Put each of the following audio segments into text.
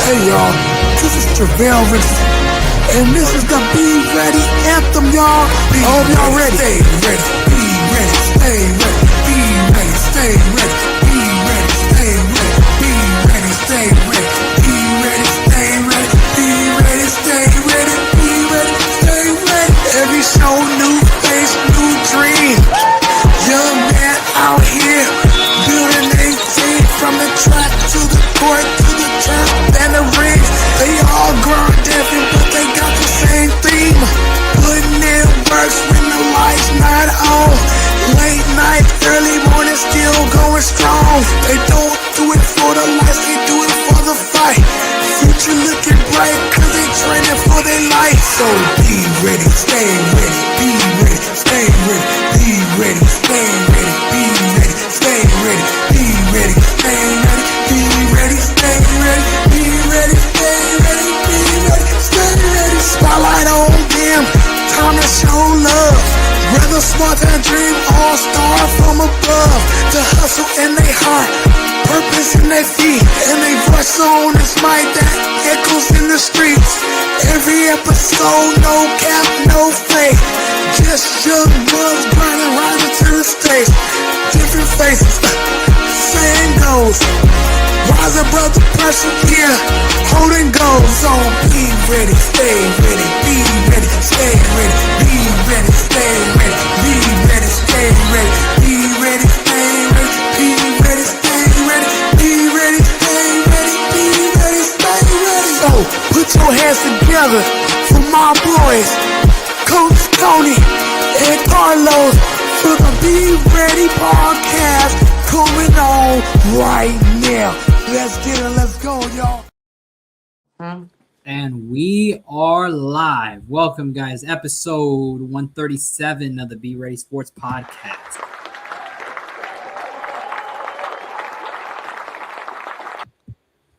Hey y'all, this is Travell Richardson, and this is the Be Ready anthem, y'all. Hope y'all ready. Stay ready, be ready, stay ready, be ready, stay ready, be ready, stay ready, be ready, stay ready, be ready, stay ready, be ready, stay ready, be ready, stay ready. Every show, new face, new dream. Young man out here building a team from the track to the court to the turf and the ring. They all grown different, but they got the same theme. Putting in works when the lights not on. Late night, early morning, still going strong. They don't do it for the lights, they do it for the fight. Future looking bright, cause they training for their life. So be ready, stay ready, be ready, stay ready, be ready, stay ready, be ready, stay ready, be ready, stay ready, be ready, stay ready, be ready, stay ready, be ready, stay ready. Spotlight on them, time to show love. Rather smart than dream, all star from above. The hustle in their heart, purpose in their feet, and they voice on this mic that echoes in the streets. Every episode, no cap, no fake. Just young bugs grinding, rising to the stage. Different faces, same goals. Rise above the pressure, yeah, holding goals on. Be ready, stay ready, be ready, stay ready, be ready, stay ready, be ready, stay ready, be ready, stay ready, be ready, stay ready, be ready, stay ready, be ready, stay ready. So put your hands together for my boys, Coach Tony and Carlos, for the Be Ready podcast coming on right now. Let's get it, let's go, y'all. And we are live. Welcome, guys. Episode 137 of the Be Ready Sports Podcast.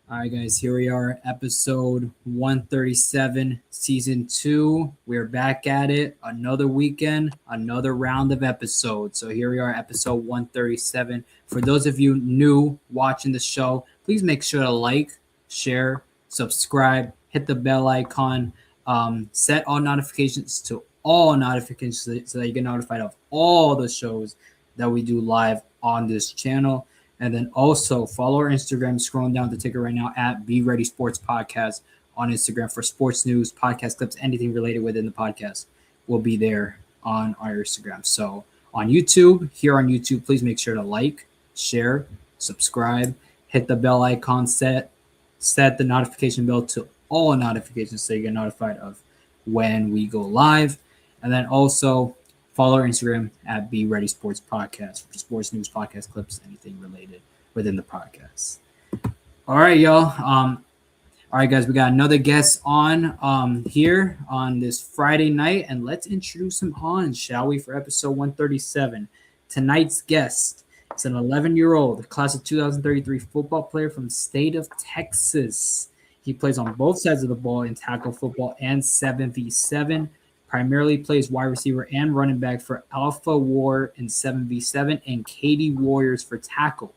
All right, guys, here we are, episode 137, season 2. We're back at it. Another weekend, another round of episodes. So here we are, episode 137. For those of you new watching the show, please make sure to like, share, subscribe, hit the bell icon, set all notifications to all notifications so that you get notified of all the shows that we do live on this channel. And then also follow our Instagram, scrolling down the ticker right now at Be Ready Sports Podcast on Instagram for sports news, podcast clips, anything related within the podcast will be there on our Instagram. So on YouTube, here on YouTube, please make sure to like, share, subscribe, hit the bell icon, set the notification bell to all notifications so you get notified of when we go live. And then also follow our Instagram at Be Ready Sports Podcast for sports news, podcast clips, anything related within the podcast. All right, y'all. All right, guys, we got another guest on here on this Friday night, and let's introduce him on, shall we, for episode 137. Tonight's guest is an 11-year-old, class of 2033 football player from the state of Texas. He plays on both sides of the ball in tackle football and 7v7. Primarily plays wide receiver and running back for Alpha War in 7v7 and Katy Warriors for tackle.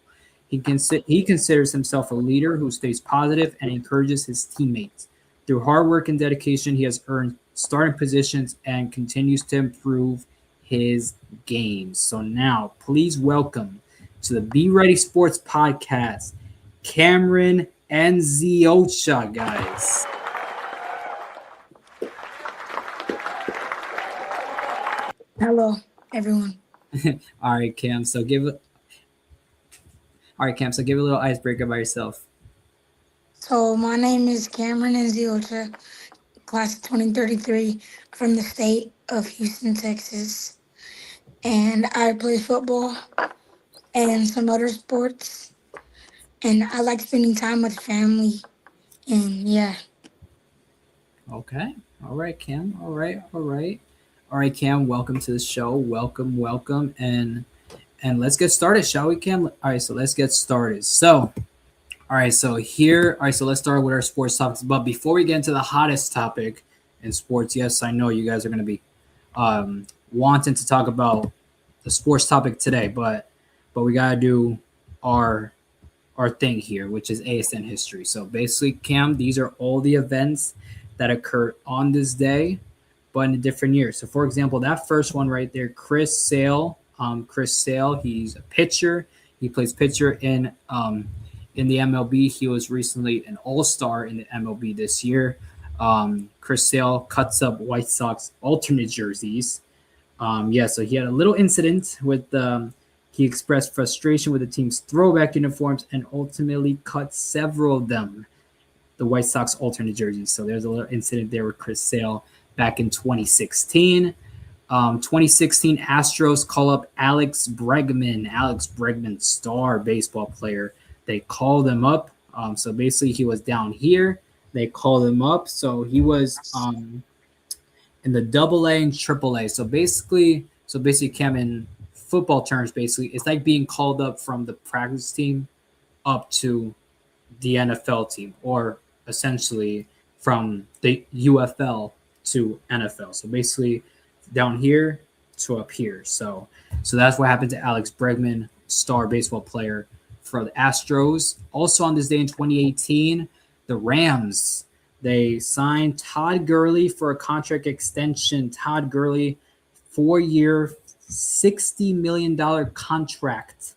He considers himself a leader who stays positive and encourages his teammates. Through hard work and dedication, he has earned starting positions and continues to improve his game. So now, please welcome to the Be Ready Sports Podcast, Camren Nzeocha, guys. Hello, everyone. All right, Cam. So give a little icebreaker by yourself. So my name is Camren Nzeocha, class of 2033 from the state of Houston, Texas. And I play football and some other sports. And I like spending time with family. And yeah. Okay. All right, Cam. All right, Cam. Welcome to the show. Welcome. And let's get started, shall we, Cam? All right, so let's get started. So let's start with our sports topics. But before we get into the hottest topic in sports, yes, I know you guys are going to be wanting to talk about the sports topic today, but we got to do our our thing here, which is ASN history. So basically, Cam, these are all the events that occurred on this day, but in a different year. So for example, that first one right there, Chris Sale. Chris Sale, he's a pitcher. He plays pitcher in the MLB. He was recently an All-Star in the MLB this year. Chris Sale cuts up White Sox alternate jerseys. So he had a little incident with he expressed frustration with the team's throwback uniforms and ultimately cut several of them, the White Sox alternate jerseys. So there's a little incident there with Chris Sale back in 2016. 2016 Astros call up Alex Bregman, star baseball player. They called him up. So basically he was down here. They called him up. So he was in the AA and AAA. So basically, Cam, in football terms, basically, it's like being called up from the practice team up to the NFL team, or essentially from the UFL to NFL. So basically, down here to up here. So that's what happened to Alex Bregman, star baseball player for the Astros. Also on this day in 2018, the Rams, they signed Todd Gurley for a contract extension. Todd Gurley, 4-year, $60 million contract.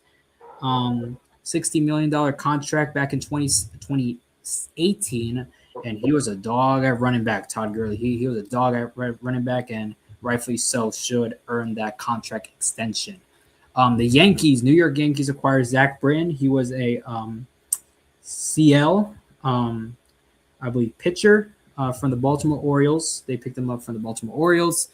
$60 million contract back in 2018, and he was a dog at running back, Todd Gurley. He was a dog at running back, and rightfully so, should earn that contract extension. The Yankees, New York Yankees, acquired Zach Britton. He was a CL, I believe, pitcher from the Baltimore Orioles. They picked him up from the Baltimore Orioles.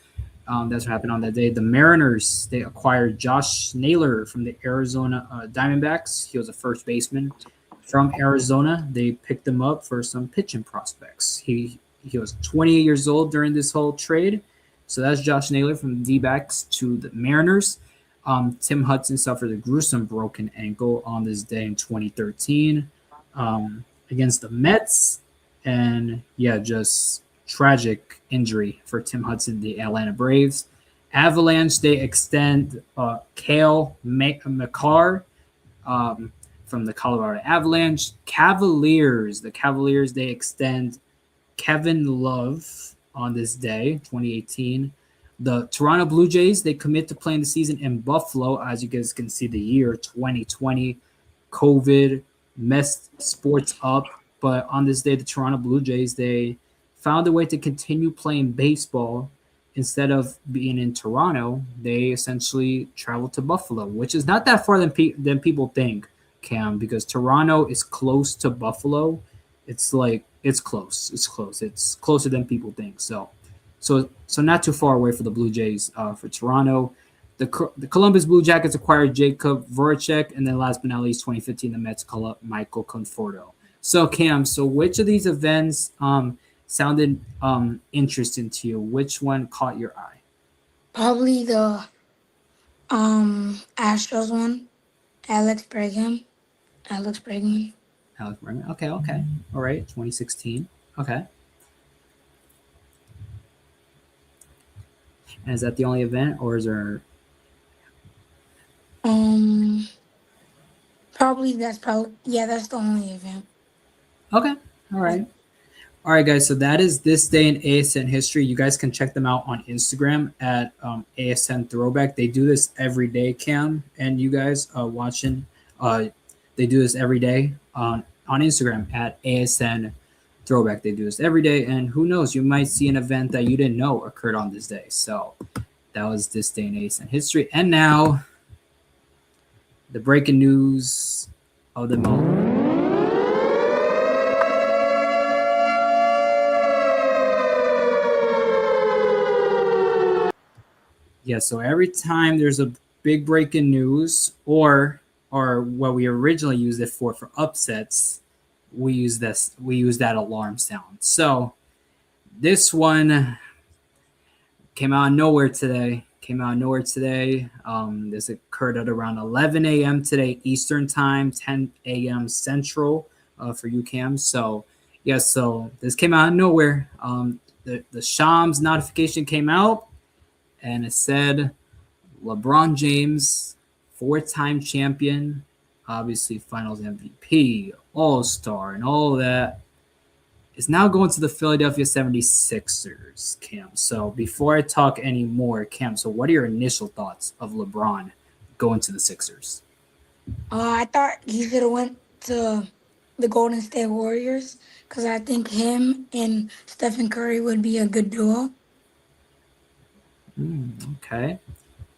That's what happened on that day. The Mariners, they acquired Josh Naylor from the Arizona Diamondbacks. He was a first baseman from Arizona. They picked him up for some pitching prospects. He was 28 years old during this whole trade. So that's Josh Naylor from the D-backs to the Mariners. Tim Hudson suffered a gruesome broken ankle on this day in 2013 against the Mets. And just tragic injury for Tim Hudson, the Atlanta Braves. Avalanche, they extend Cale Makar from the Colorado Avalanche. Cavaliers, they extend Kevin Love on this day, 2018. The Toronto Blue Jays, they commit to playing the season in Buffalo. As you guys can see, the year 2020, COVID messed sports up. But on this day, the Toronto Blue Jays, they found a way to continue playing baseball. Instead of being in Toronto, they essentially traveled to Buffalo, which is not that far than people think, Cam, because Toronto is close to Buffalo. It's close. It's closer than people think. So not too far away for the Blue Jays. For Toronto, the Columbus Blue Jackets acquired Jacob Voracek, and then last but not least, 2015, the Mets call up Michael Conforto. So Cam, which of these events sounded interesting to you? Which one caught your eye? Probably the Astros one. Alex Bregman. Okay. All right, 2016. Okay. And is that the only event, or is there? That's the only event. Okay. All right, guys. So that is this day in ASN history. You guys can check them out on Instagram at ASN Throwback. They do this every day, Cam, and you guys watching. They do this every day on Instagram at ASN Throwback. They do this every day, and who knows, you might see an event that you didn't know occurred on this day. So that was this day in ASN history. And now, the breaking news of the moment. Yeah, so every time there's a big breaking news, or what we originally used it for upsets, we use that alarm sound. So this one came out of nowhere today. This occurred at around 11 a.m. today Eastern time, 10 a.m. Central for UCAM. So this came out of nowhere. The Shams notification came out, and it said LeBron James, 4-time champion, obviously Finals MVP, All-Star, and all that, is now going to the Philadelphia 76ers, Cam. So before I talk any more, Cam, so what are your initial thoughts of LeBron going to the Sixers? I thought he should have went to the Golden State Warriors because I think him and Stephen Curry would be a good duo. Okay.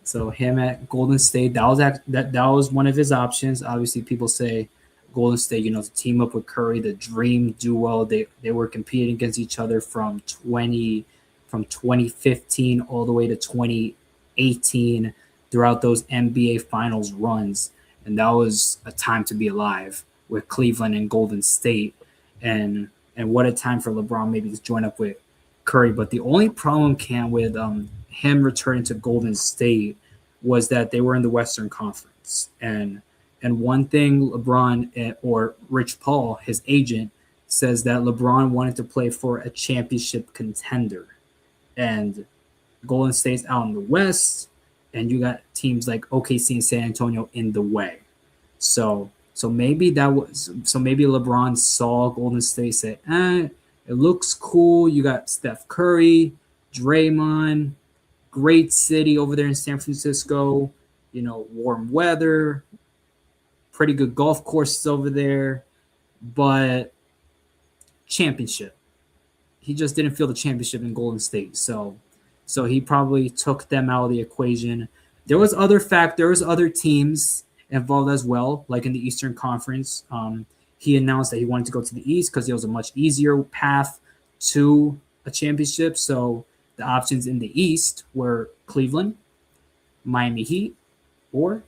So him at Golden State, that was one of his options. Obviously, people say Golden State, to team up with Curry, the dream duo. They were competing against each other from 2015 all the way to 2018 throughout those NBA Finals runs, and that was a time to be alive with Cleveland and Golden State, and what a time for LeBron maybe to join up with Curry. But the only problem with him returning to Golden State was that they were in the Western Conference, and one thing LeBron or Rich Paul, his agent, says that LeBron wanted to play for a championship contender, and Golden State's out in the West, and you got teams like OKC and San Antonio in the way. So maybe LeBron saw Golden State, said, it looks cool. You got Steph Curry, Draymond, great city over there in San Francisco, warm weather, pretty good golf courses over there, but championship. He just didn't feel the championship in Golden State. So he probably took them out of the equation. There was other teams involved as well, like in the Eastern Conference. He announced that he wanted to go to the East because it was a much easier path to a championship. So the options in the East were Cleveland, Miami Heat, or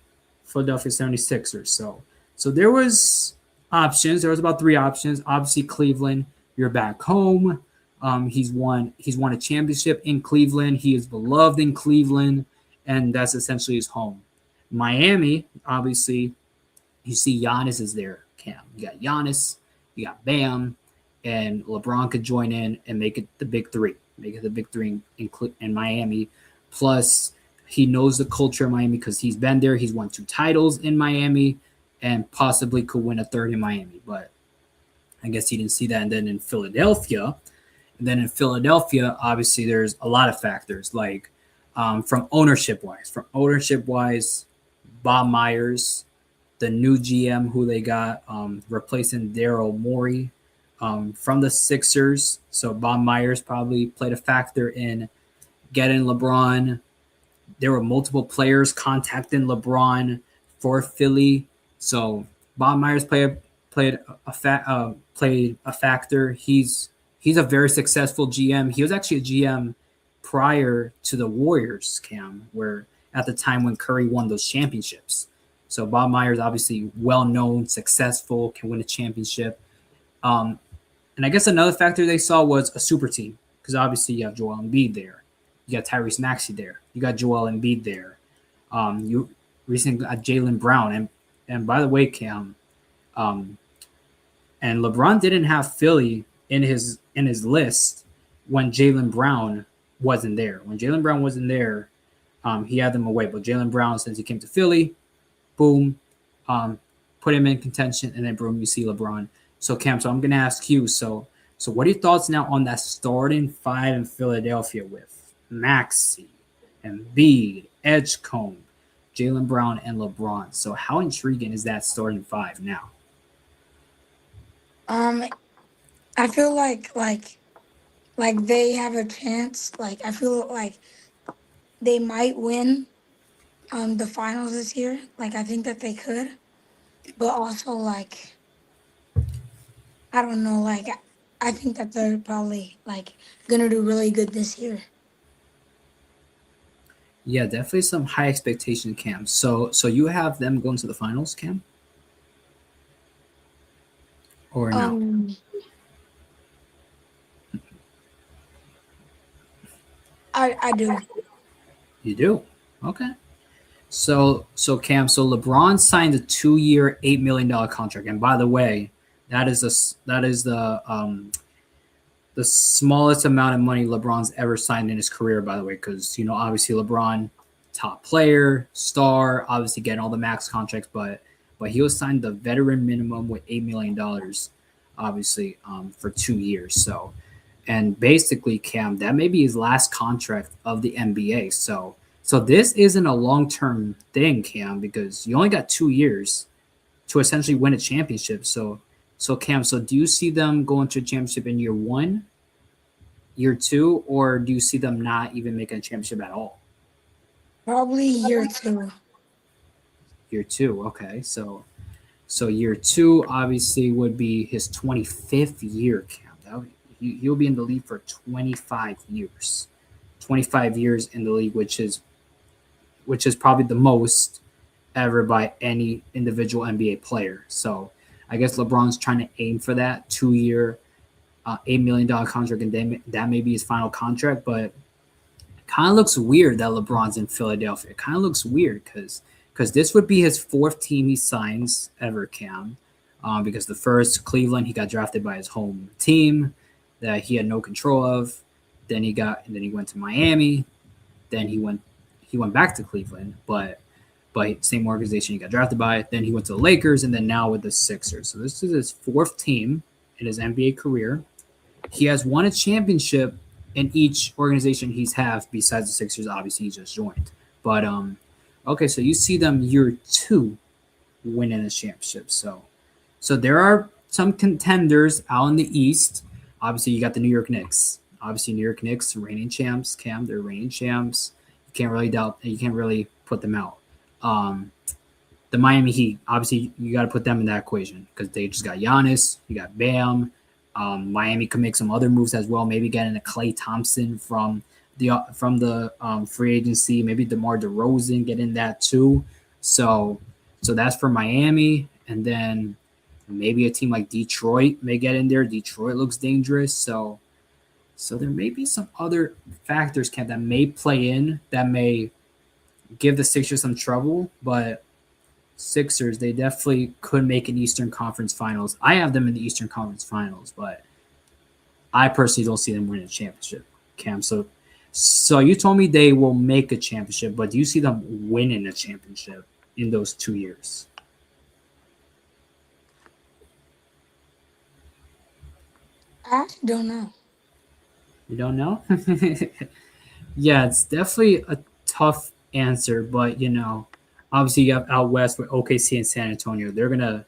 Philadelphia 76ers. So there was options. There was about 3 options. Obviously, Cleveland, you're back home. He's won a championship in Cleveland. He is beloved in Cleveland, and that's essentially his home. Miami, obviously, you see Giannis is there, Cam. You got Giannis, you got Bam, and LeBron could join in and make it the big three. Make it the big three in Miami. Plus, he knows the culture of Miami because he's been there. He's won 2 titles in Miami and possibly could win a third in Miami. But I guess he didn't see that. And then in Philadelphia, obviously, there's a lot of factors like from ownership wise, Bob Myers, the new GM who they got replacing Daryl Morey from the Sixers. So Bob Myers probably played a factor in getting LeBron. There were multiple players contacting LeBron for Philly. So Bob Myers played a factor. He's a very successful GM. He was actually a GM prior to the Warriors, Cam, where at the time when Curry won those championships. So Bob Myers, obviously well-known, successful, can win a championship. And I guess another factor they saw was a super team because obviously you have Joel Embiid there. You got Tyrese Maxey there. You got Joel Embiid there. You recently got Jaylen Brown. And by the way, Cam, and LeBron didn't have Philly in his list when Jaylen Brown wasn't there. When Jaylen Brown wasn't there, he had them away. But Jaylen Brown, since he came to Philly, boom, put him in contention, and then boom, you see LeBron. So Cam, so I'm gonna ask you. So what are your thoughts now on that starting 5 in Philadelphia with Maxey, Embiid, Edgecombe, Jaylen Brown, and LeBron? So how intriguing is that starting 5 now? I feel like they have a chance. Like I feel like they might win the finals this year. Like I think that they could, but also like I don't know. Like I think that they're probably like gonna do really good this year. Yeah, definitely some high expectation, Cam. So you have them going to the finals, Cam? Or no? I do. You do? Okay. So Cam, so LeBron signed a 2-year, $8 million contract. And by the way, that is the smallest amount of money LeBron's ever signed in his career, by the way, because obviously LeBron, top player, star, obviously getting all the max contracts, but but he'll sign the veteran minimum with $8 million, obviously, for 2 years. So, and basically, Cam, that may be his last contract of the NBA. So this isn't a long term thing, Cam, because you only got 2 years to essentially win a championship. So Cam, so do you see them going to a championship in year one, year two, or do you see them not even making a championship at all? Probably year 2. Year two, okay. So year two obviously would be his 25th year, Cam. He'll be in the league for 25 years. 25 years in the league, which is probably the most ever by any individual NBA player. So I guess LeBron's trying to aim for that 2 year, $8 million contract, and then that may be his final contract. But it kind of looks weird that LeBron's in Philadelphia. It kind of looks weird because this would be his fourth team he signs ever, Cam. Because the first, Cleveland, he got drafted by his home team that he had no control of. Then he went to Miami. Then he went back to Cleveland, but same organization he got drafted by. Then he went to the Lakers, and then now with the Sixers. So this is his fourth team in his NBA career. He has won a championship in each organization he's had besides the Sixers. Obviously, he just joined. But okay, so you see them year two winning a championship. So there are some contenders out in the East. Obviously, you got the New York Knicks. Obviously, New York Knicks, reigning champs, Cam. They're reigning champs. You can't really put them out. The Miami Heat, obviously, you got to put them in that equation because they just got Giannis. You got Bam. Miami could make some other moves as well. Maybe getting a Klay Thompson from the free agency. Maybe DeMar DeRozan getting that too. So that's for Miami, and then maybe a team like Detroit may get in there. Detroit looks dangerous. So there may be some other factors, Ken, that may play in that may give the Sixers some trouble, but Sixers, they definitely could make an Eastern Conference Finals. I have them in the Eastern Conference Finals, but I personally don't see them winning a championship, Cam. So you told me they will make a championship, but do you see them winning a championship in those 2 years? I don't know. You don't know? Yeah, it's definitely a tough answer, but obviously you have out west with OKC and San Antonio. They're gonna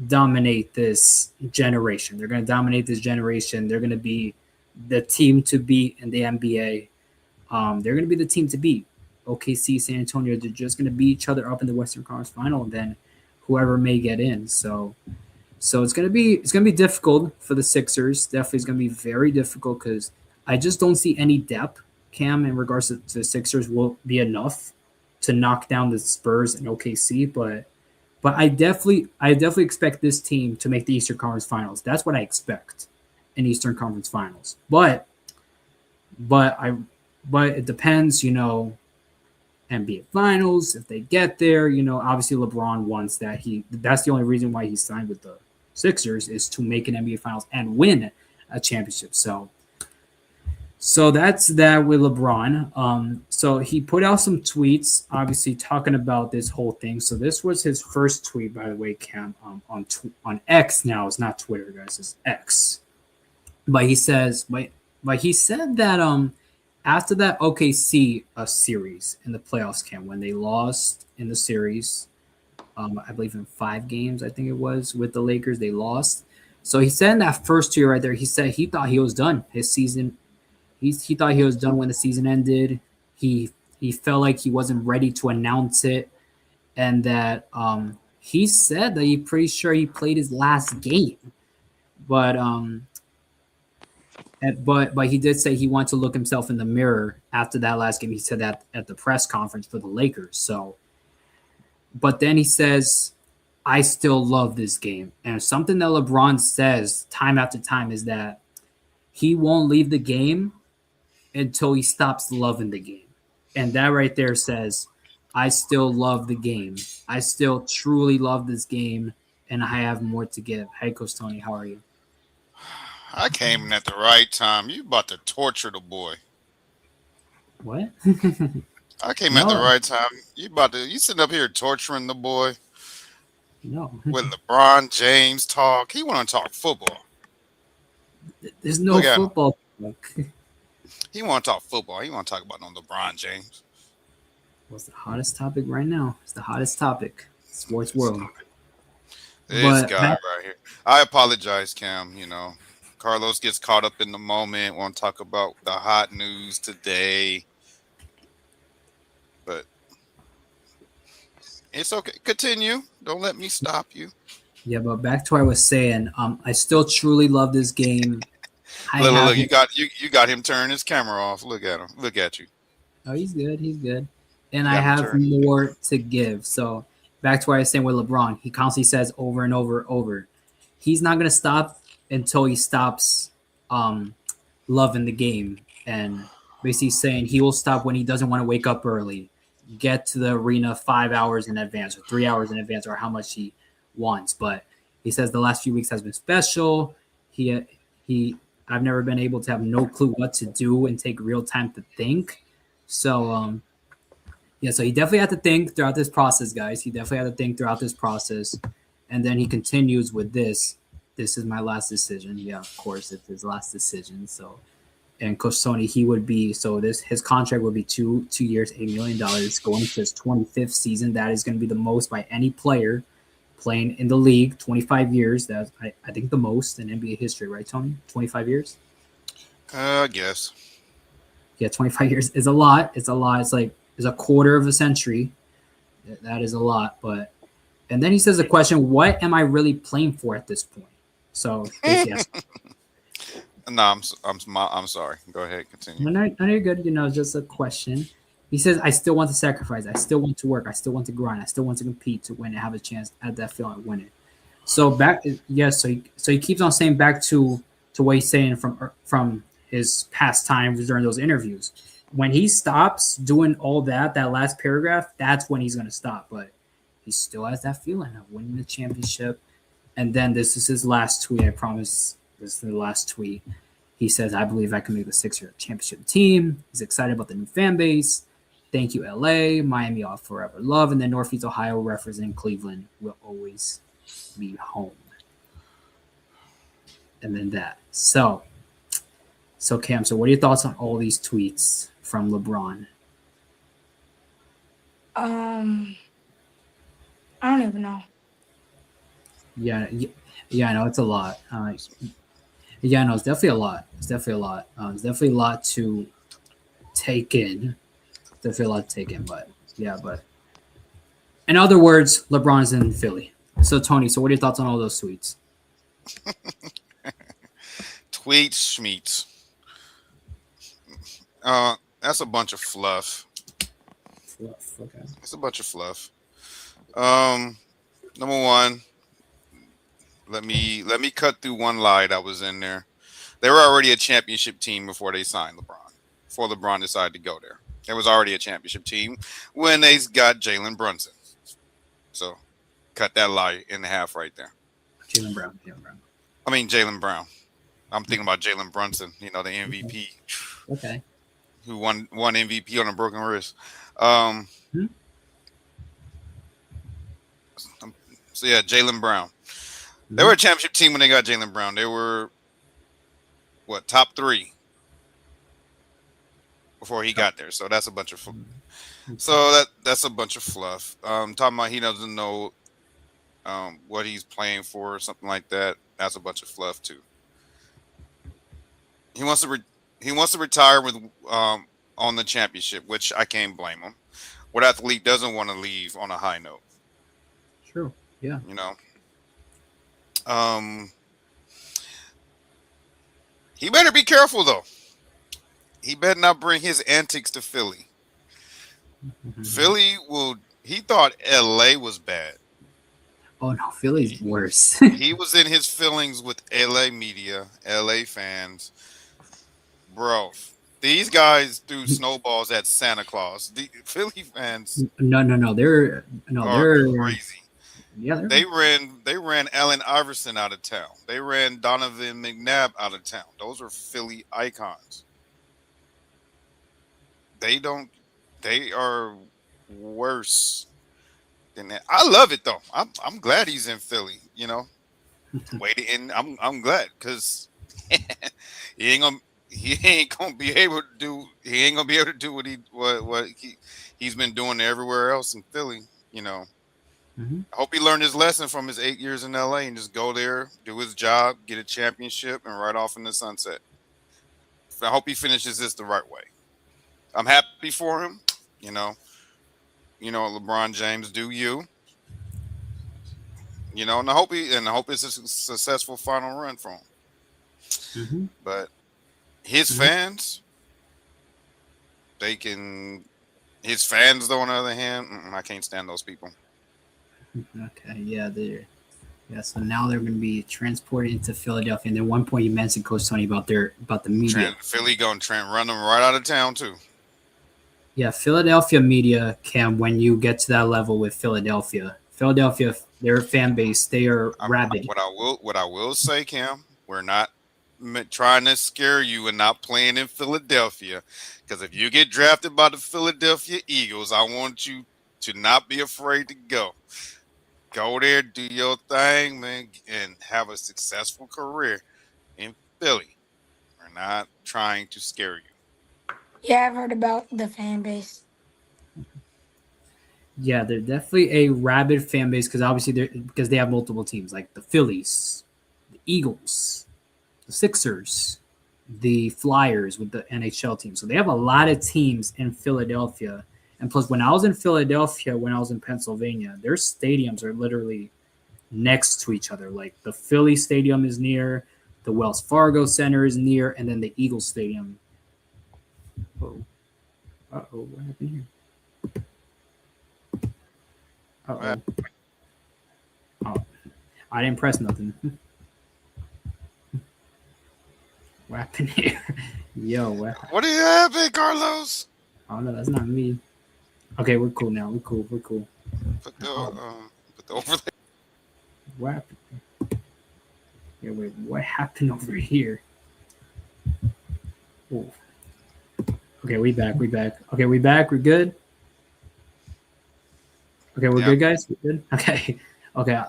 dominate this generation. They're going to be the team to beat in the NBA. They're going to be the team to beat. OKC, San Antonio, they're just going to beat each other up in the Western Conference Final, and then whoever may get in. So it's going to be difficult for the Sixers. Definitely, it's going to be very difficult because I just don't see any depth, Cam, in regards to the Sixers will be enough to knock down the Spurs and OKC, but I definitely expect this team to make the Eastern Conference Finals. That's what I expect in Eastern Conference Finals. But it depends, NBA Finals if they get there. Obviously LeBron wants that. That's the only reason why he signed with the Sixers is to make an NBA Finals and win a championship. So that's that with LeBron. So he put out some tweets, obviously talking about this whole thing. So this was his first tweet, by the way, Cam, on X now. It's not Twitter, guys. It's X. But he said that after that OKC series in the playoffs, Cam, when they lost in the series, I believe in 5 games, I think it was, with the Lakers, they lost. So he said in that first tweet right there, he said he thought he was done. His season. He thought he was done when the season ended. He felt like he wasn't ready to announce it, and that he said that he's pretty sure he played his last game, but he did say he wanted to look himself in the mirror after that last game. He said that at the press conference for the Lakers. So, but then he says, "I still love this game," and something that LeBron says time after time is that he won't leave the game until he stops loving the game. And that right there says, I still love the game. I still truly love this game, and I have more to give. Hey, Coach Tony, how are you? I came in at the right time. You about to torture the boy. What? I came at the right time. You sitting up here torturing the boy. No, with LeBron James talk. He want to talk football. there's no Look at him. football. He want to talk football. He want to talk about no LeBron James. What's the hottest topic right now? It's the hottest topic. Sports This, world. this But guy right here. I apologize, Cam. Carlos gets caught up in the moment. Want to talk about the hot news today, but it's okay. Continue. Don't let me stop you. yeah, but back to what I was saying. I still truly love this game. I have. Look. You got him turn his camera off. Look at him. Look at you. Oh, he's good. He's good. And You I got him have turned. more to give. So back to what I was saying with LeBron. He constantly says over and over. He's not gonna stop until he stops loving the game, and basically saying he will stop when he doesn't want to wake up early, get to the arena 5 hours in advance or 3 hours in advance, or how much he wants. But he says the last few weeks has been special. He I've never been able to have no clue what to do and take real time to think. So yeah, so he definitely had to think throughout this process, guys. He definitely had to think throughout this process. And then he continues with this. This is my last decision. Yeah, of course, it's his last decision. So, and Coach Tony, he would be, so this, his contract would be 2 years, $8 million going into his 25th season. That is going to be the most by any player playing in the league. 25 years. That's, I think, the most in NBA history, right, Tony? 25 years? I guess. Yeah, 25 years is a lot. It's a lot. It's a quarter of a century. That is a lot. But, and then he says the question, what am I really playing for at this point? So, yes. No, I'm sorry. Go ahead. Continue. No, you're good. Just a question. He says, I still want to sacrifice. I still want to work. I still want to grind. I still want to compete to win and have a chance at that feeling of winning. So back, yes. So he keeps on saying back to what he's saying from his past times during those interviews. When he stops doing all that last paragraph, that's when he's going to stop. But he still has that feeling of winning the championship. And then this is his last tweet. I promise this is the last tweet. He says, I believe I can make the 6-year championship team. He's excited about the new fan base. Thank you, LA. Miami, all forever love. And then Northeast Ohio, representing Cleveland, will always be home. And then that. So Cam, so what are your thoughts on all these tweets from LeBron? I don't even know. Yeah, I know it's a lot. Yeah, no, it's definitely a lot. It's definitely a lot to take in. But in other words, LeBron's in Philly. So Tony, so what are your thoughts on all those tweets? Tweets, schmeets. That's a bunch of fluff. Okay. It's a bunch of fluff. Number one, let me cut through one lie that was in there. They were already a championship team before they signed LeBron. Before LeBron decided to go there, there was already a championship team when they got Jalen Brunson. So, cut that lie in half right there. Jalen Brown. I mean Jalen Brown. I'm thinking about Jalen Brunson. The MVP. Okay. Who won MVP on a broken wrist. So yeah, Jalen Brown. They were a championship team when they got Jalen Brown. They were top 3 before he got there. So that's a bunch of that's a bunch of fluff. Talking about he doesn't know what he's playing for or something like that. That's a bunch of fluff too. He wants to retire with on the championship, which I can't blame him. What athlete doesn't want to leave on a high note? True. Yeah. He better be careful though. He better not bring his antics to Philly. Philly will. He thought LA was bad. Oh no, Philly's worse. He was in his feelings with LA media, LA fans. Bro, these guys threw snowballs at Santa Claus. The Philly fans. No. They're crazy. Yeah, they ran Allen Iverson out of town. They ran Donovan McNabb out of town. Those are Philly icons. They are worse And I love it though. I'm glad he's in Philly. You know, waiting, and I'm glad because he ain't gonna he ain't gonna be able to do he ain't gonna be able to do what he's been doing everywhere else in Philly. You know, Hmm. I hope he learned his lesson from his 8 years in LA and just go there, do his job, get a championship, and ride off in the sunset. I hope he finishes this the right way. I'm happy for him. You know, LeBron James, do you? You know, and I hope it's a successful final run for him. Hmm. But his Hmm. fans, they can. His fans, though, on the other hand, I can't stand those people. Okay, yeah, they're yeah. So now they're going to be transported into Philadelphia. And then one point you mentioned, Coach Tony, about the media. Philly going Trent run them right out of town too. Yeah, Philadelphia media can when you get to that level with Philadelphia, their fan base, they are rabid. What I will say, Cam, we're not trying to scare you and not playing in Philadelphia, because if you get drafted by the Philadelphia Eagles, I want you to not be afraid to go. Go there, do your thing, man, and have a successful career in Philly. We're not trying to scare you. Yeah, I've heard about the fan base. Yeah, they're definitely a rabid fan base because obviously they have multiple teams like the Phillies, the Eagles, the Sixers, the Flyers with the NHL team. So they have a lot of teams in Philadelphia. And plus, when I was in Philadelphia, when I was in Pennsylvania, their stadiums are literally next to each other. Like the Philly Stadium is near, the Wells Fargo Center is near, and then the Eagles Stadium. Oh, what happened here? Uh oh. Oh, I didn't press nothing. What happened here? Yo, what? What do you have, Carlos? Oh no, that's not me. Okay, we're cool now. We're cool. We're cool. Put the Oh, put the overlay. what happened? Yeah, wait. What happened over here? Oh. Okay, we back. We back. Okay, we back. We're good. Okay, we're Yeah, good, guys. We're good. Okay. Okay.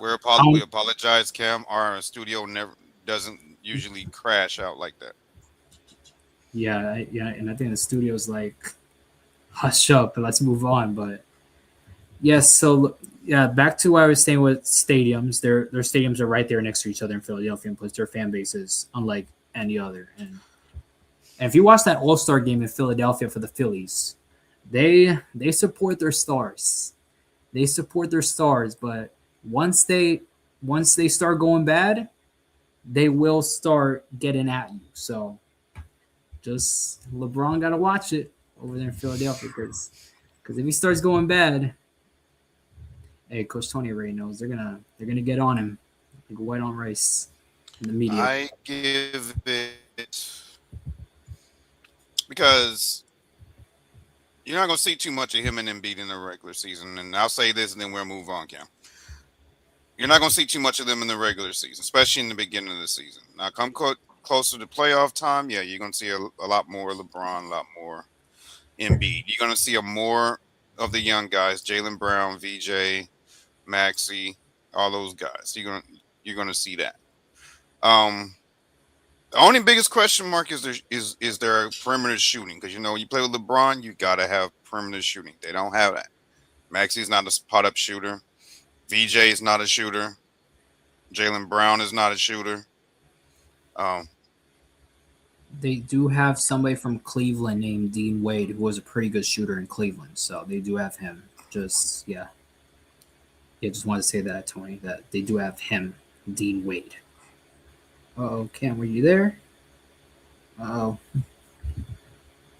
we apologize, Cam. Our studio never doesn't usually crash out like that. Yeah, yeah, and I think the studio's like, hush up, let's move on. But yes, so yeah, back to what I was saying with stadiums. Their stadiums are right there next to each other in Philadelphia, and plus their fan bases unlike any other. And if you watch that All Star game in Philadelphia for the Phillies, they support their stars. They support their stars, but once they start going bad, they will start getting at you. So just LeBron got to watch it over there in Philadelphia because if he starts going bad, hey, Coach Tony already knows they're gonna get on him like white on rice in the media. I give it because you're not gonna see too much of him and Embiid in the regular season, and I'll say this, and then we'll move on, Cam. You're not gonna see too much of them in the regular season, especially in the beginning of the season. Now, come closer to playoff time, yeah, you're gonna see a lot more LeBron, a lot more Embiid. You're gonna see a more of the young guys, Jaylen Brown, VJ, Maxey, all those guys. You're gonna see that. Um, the only biggest question mark is their perimeter shooting, because you play with LeBron, you gotta have perimeter shooting. They don't have that. Maxey's not a spot up shooter. VJ is not a shooter. Jaylen Brown is not a shooter. Um, They do have somebody from Cleveland named Dean Wade who was a pretty good shooter in Cleveland, so they do have him. Just just wanted to say that, Tony, that they do have him, Dean Wade. Oh, Cam, were you there? Oh,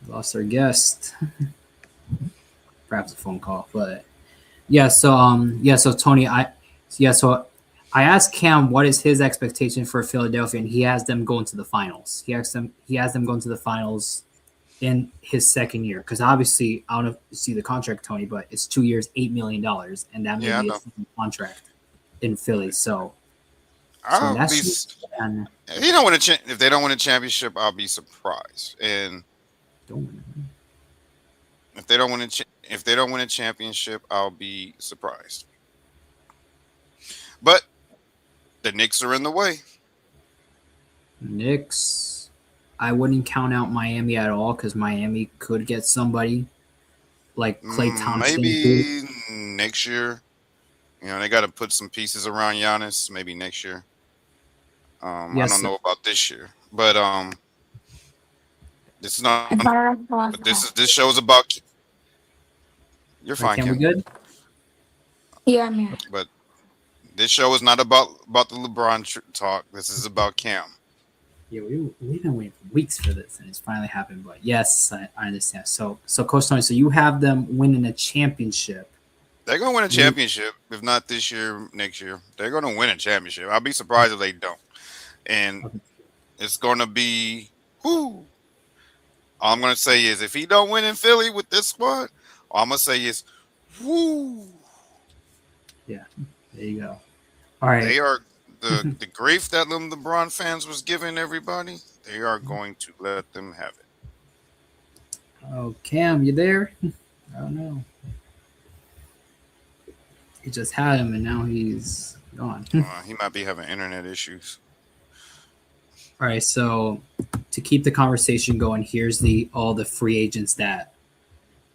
lost our guest. Perhaps a phone call, but so Tony, I asked Cam what is his expectation for Philadelphia, and he has them going to the finals. He has them going to the finals in his second year because obviously I don't know if you see the contract, Tony, but it's 2 years, $8 million, and that may yeah, I be a know. second contract in Philly. So I'll be, that's and if they don't win a championship, I'll be surprised. And don't if they don't win a championship, I'll be surprised. But the Knicks are in the way. Knicks. I wouldn't count out Miami at all because Miami could get somebody like Clay Thompson. Maybe next year. They got to put some pieces around Giannis. Maybe next year. I don't Yes. know about this year, but this is not. If I remember But this show is about. You're fine, Can we Kim. good? Yeah, I'm here. But this show is not about the LeBron talk. This is about Cam. Yeah, we've been waiting for weeks for this, and it's finally happened. But yes, I understand. So Coach Tony, so you have them winning a championship. They're gonna win a championship, if not this year, next year. They're gonna win a championship. I'll be surprised if they don't. And it's gonna be whoo. All I'm gonna say is if he don't win in Philly with this squad, all I'm gonna say is whoo. Yeah, there you go. All right. They are the grief that them LeBron fans was giving everybody. They are going to let them have it. Oh, Cam, you there? I don't know. He just had him, and now he's gone. He might be having internet issues. All right, so to keep the conversation going, here's all the free agents that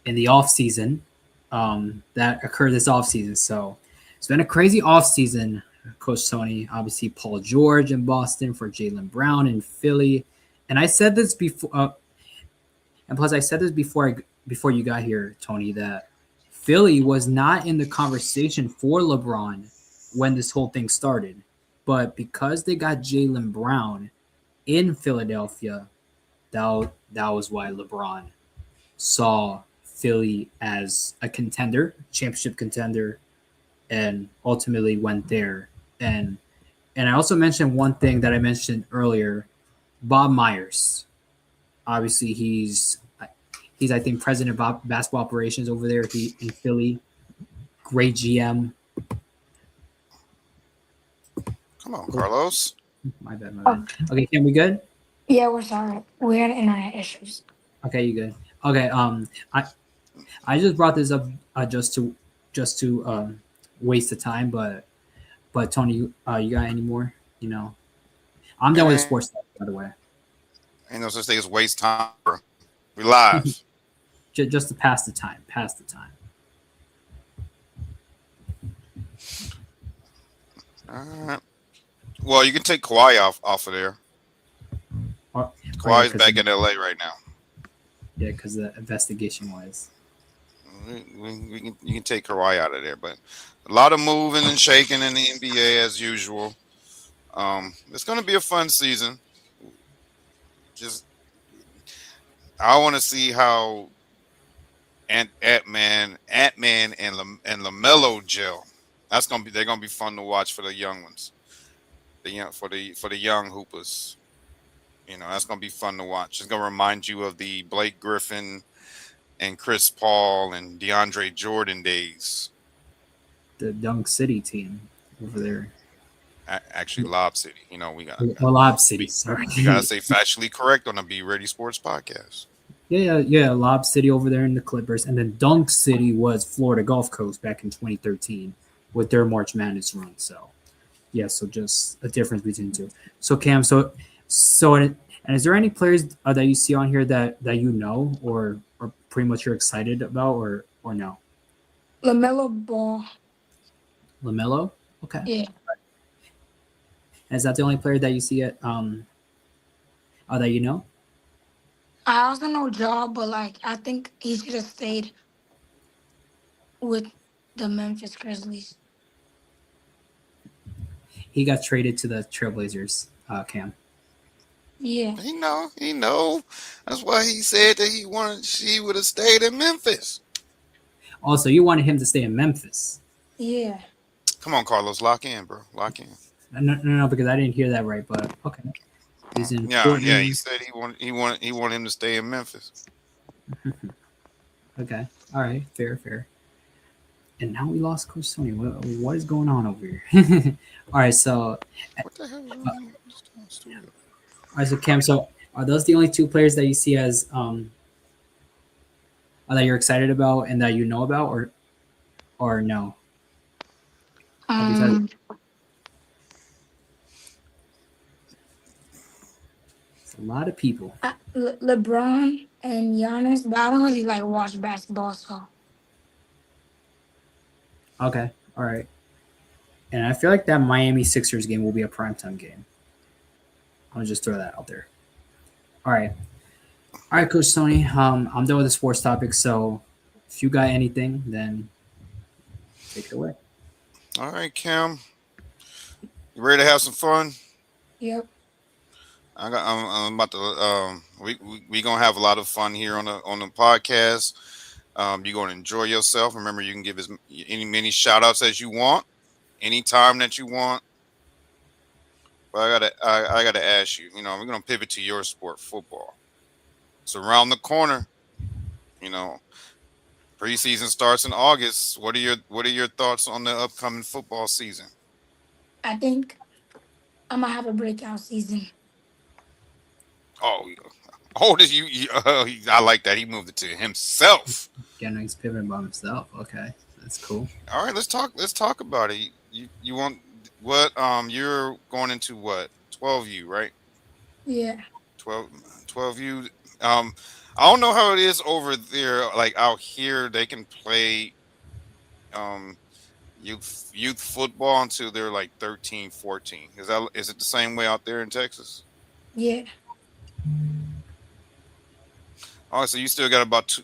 in the off season that occurred this off season. So it's been a crazy off season, Coach Tony. Obviously, Paul George in Boston for Jaylen Brown in Philly, and I said this before. And plus, I said this before you got here, Tony, that Philly was not in the conversation for LeBron when this whole thing started, but because they got Jaylen Brown in Philadelphia, that was why LeBron saw Philly as a contender, championship contender, and ultimately went there. And I also mentioned one thing that I mentioned earlier, Bob Myers. Obviously, he's I think president of basketball operations over there in Philly. Great GM. Come on, Carlos. My bad. Okay, can we good? Yeah, we're sorry. We had internet issues. Okay, you good? Okay. I just brought this up just to waste the time, but Tony, you got any more? I'm done with the sports stuff, by the way. Ain't no such thing as waste time. We live. Just to pass the time. Well, you can take Kawhi off of there. Kawhi's back in LA right now. Yeah, because the investigation was. You can take Kawhi out of there, but a lot of moving and shaking in the NBA as usual. It's going to be a fun season. I want to see how Ant-Man and LaMelo gel. They're gonna be fun to watch for the young ones. For the young hoopers. That's gonna be fun to watch. It's gonna remind you of the Blake Griffin and Chris Paul and DeAndre Jordan days. The Dunk City team over there. Actually, Lob City. We got Lob City. Sorry, we gotta say factually correct on the Be Ready Sports podcast. Yeah. Lob City over there in the Clippers, and then Dunk City was Florida Gulf Coast back in 2013 with their March Madness run. So, yeah, so just a difference between the two. So, Cam, and is there any players that you see on here that you know or pretty much you're excited about or no? LaMelo Ball. LaMelo? Okay. Yeah. And is that the only player that you see that you know? I also know Ja, but I think he should have stayed with the Memphis Grizzlies. He got traded to the Trailblazers, Cam. Yeah. He know. That's why he said that she would have stayed in Memphis. Also, you wanted him to stay in Memphis. Yeah. Come on, Carlos, lock in, bro. Lock in. No, because I didn't hear that right, but okay. He's in Portland. Yeah. He said he wanted him to stay in Memphis. Okay. All right. Fair. And now we lost Coach Tony. What is going on over here? All right. So. What the hell is going on? All right. So Cam. So are those the only two players that you see as that you're excited about and that you know about, or no? A lot of people. LeBron and Giannis, but I don't really like watch basketball, so Okay. All right. And I feel like that Miami Sixers game will be a primetime game. I'll just throw that out there. All right. All right, Coach Tony. I'm done with the sports topic. So if you got anything, then take it away. All right, Cam. You ready to have some fun? yep. I'm about to. We gonna have a lot of fun here on the podcast. You're gonna enjoy yourself. Remember, you can give as many shout outs as you want, anytime that you want. But I gotta ask you. You know, we're gonna pivot to your sport, football. It's around the corner. You know, preseason starts in August. What are your thoughts on the upcoming football season? I think I'm gonna have a breakout season. Oh, oh, did I like that. He moved it to himself. Yeah, no, he's pivoting by himself. Okay, that's cool. All right, let's talk. Let's talk about it. You want what? You're going into what? 12U, right? Yeah, 12U. Um, I don't know how it is over there. Like out here, they can play um youth football until they're like 13, 14. Is it the same way out there in Texas? yeah. Oh, so you still got about two.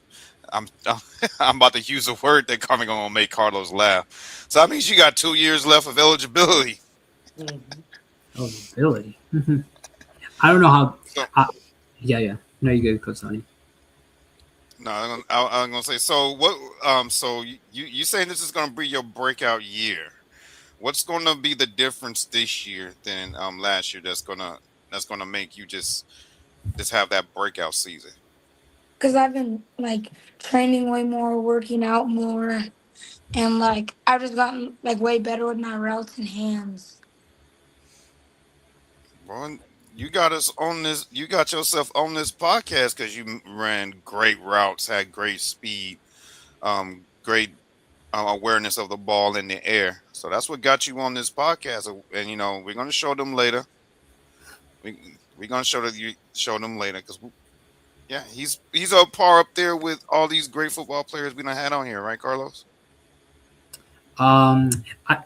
I'm I'm about to use a word that probably gonna make Carlos laugh. So that means you got 2 years left of eligibility. Eligibility. I don't know how. So, Yeah. No, you good, Coach Tony. no, I'm gonna say. So what? So you saying this is gonna be your breakout year? What's gonna be the difference this year than last year? That's gonna make you just have that breakout season. Cause I've been like training way more, working out more, and like I've just gotten like way better with my routes and hands. Well, you got us on this. You got yourself on this podcast because you ran great routes, had great speed, great awareness of the ball in the air. So that's what got you on this podcast. And you know, we're gonna show them later. We're gonna show them later because yeah, he's up par up there with all these great football players we done had on here, right, Carlos? I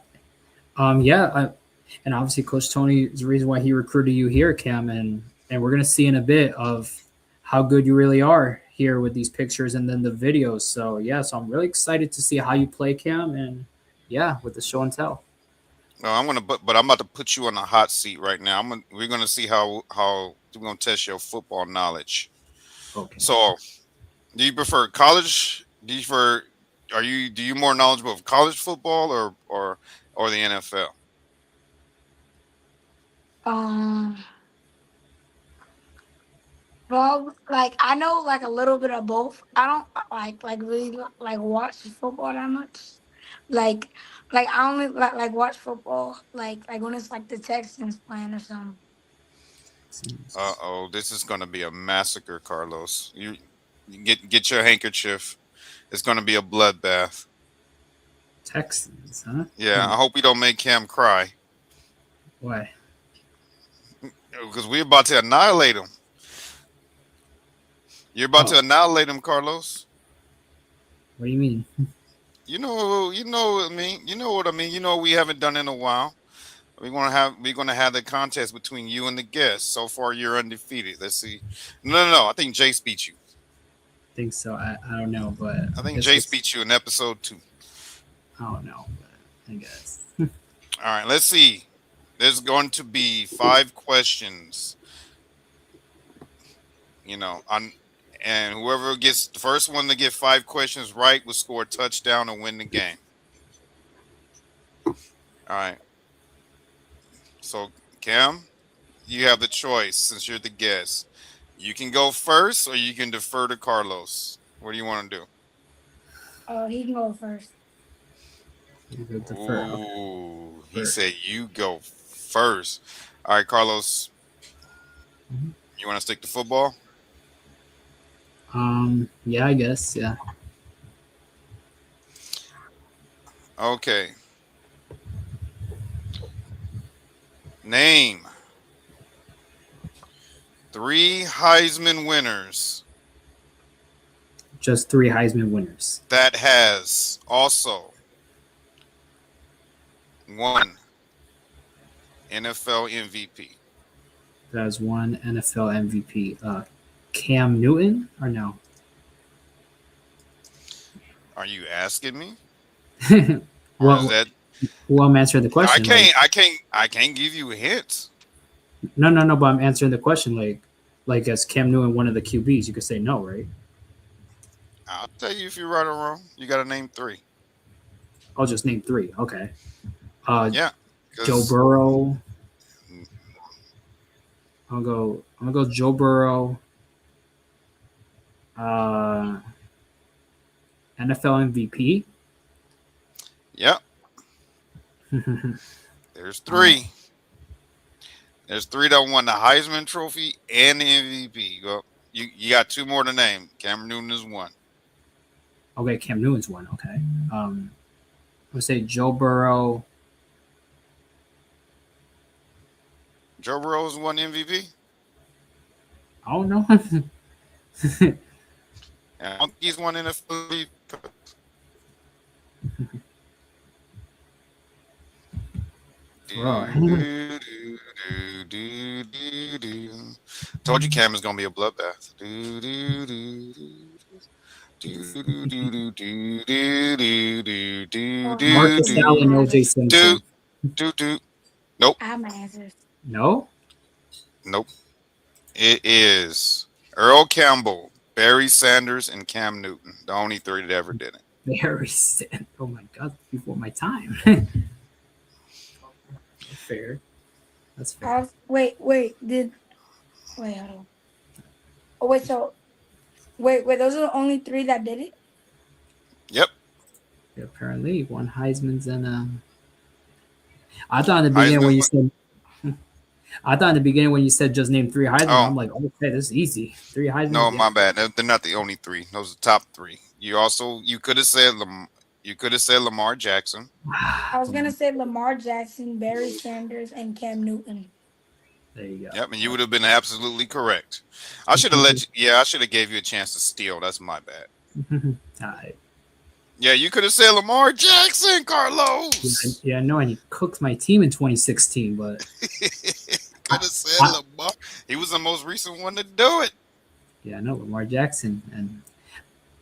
and obviously Coach Tony is the reason why he recruited you here, Cam, and we're gonna see in a bit of how good you really are here with these pictures and then the videos. So yeah, so I'm really excited to see how you play, Cam, and yeah, with the show and tell. No, but I'm about to put you on the hot seat right now. We're gonna see how we're gonna test your football knowledge. Okay. So, do you prefer college? Do you more knowledgeable of college football or the NFL? Um, well, like I know like a little bit of both. I don't like really like watch football that much. Like like I only like watch football like when it's like the Texans playing or something. Oh, this is gonna be a massacre, Carlos. You get your handkerchief. It's gonna be a bloodbath. Texans, huh? Yeah, I hope we don't make Cam cry Why? because we're about to annihilate him. You're about to annihilate him, Carlos. What do you mean? You know what I mean. You know what I mean. You know what we haven't done in a while. We're gonna have the contest between you and the guest. So far, you're undefeated. Let's see. No. I think Jace beat you. I think so. I don't know, but I think Jace beat you in episode 2. I don't know, but I guess. All right. Let's see. There's going to be 5 questions. You know, and whoever gets the first one to get 5 questions right will score a touchdown and win the game. All right. So, Cam, you have the choice since you're the guest. You can go first or you can defer to Carlos. What do you want to do? Oh, he can go first. Ooh, he said you go first. All right, Carlos. Mm-hmm. You want to stick to football? Yeah, I guess. Yeah. Okay. Name 3 Heisman winners Just 3 Heisman winners. that has also won NFL MVP. That is one NFL MVP. Cam Newton or no? Are you asking me? Or is Well, that well, I'm answering the I question. can't I can't give you hints. No. But I'm answering the question. Like, as Cam Newton one of the QBs, you could say no, right? I'll tell you if you're right or wrong. You got to name 3. I'll just name 3. Okay. Yeah, Joe 'cause Burrow. I'm gonna go Joe Burrow. NFL MVP. yep, there's 3. There's 3 that won the Heisman Trophy and the MVP. Well, you got 2 more to name. Cameron Newton is 1. Okay, Cam Newton's one. Okay. Let's say Joe Burrow. Joe Burrow's won MVP. I don't know. And I don't think he's won NFL MVP. Bro. Told you Cam is gonna be a bloodbath. Marcus Allen, OJ Simpson. Nope. I have my answers. No? Nope. It is Earl Campbell, Barry Sanders, and Cam Newton. The only 3 that ever did it. Barry Sanders. Oh my God, before my time. Fair. That's fair. Wait, hold on. Oh, wait, so, those are the only 3 that did it? Yep. Yeah, apparently, one Heisman's and I thought in the beginning when you said just name 3 Heisman, I'm like, okay, this is easy. 3 Heisman. No, my bad. They're not the only 3. Those are the top 3. You could have said Lamar Jackson. I was gonna say Lamar Jackson, Barry Sanders, and Cam Newton. There you go. Yep, and you would have been absolutely correct. I should have let you. Yeah, I should have gave you a chance to steal. That's my bad. All right. Yeah, you could have said Lamar Jackson, Carlos. Yeah, I know, and he cooked my team in 2016, but could have said Lamar. He was the most recent one to do it. Yeah, I know Lamar Jackson,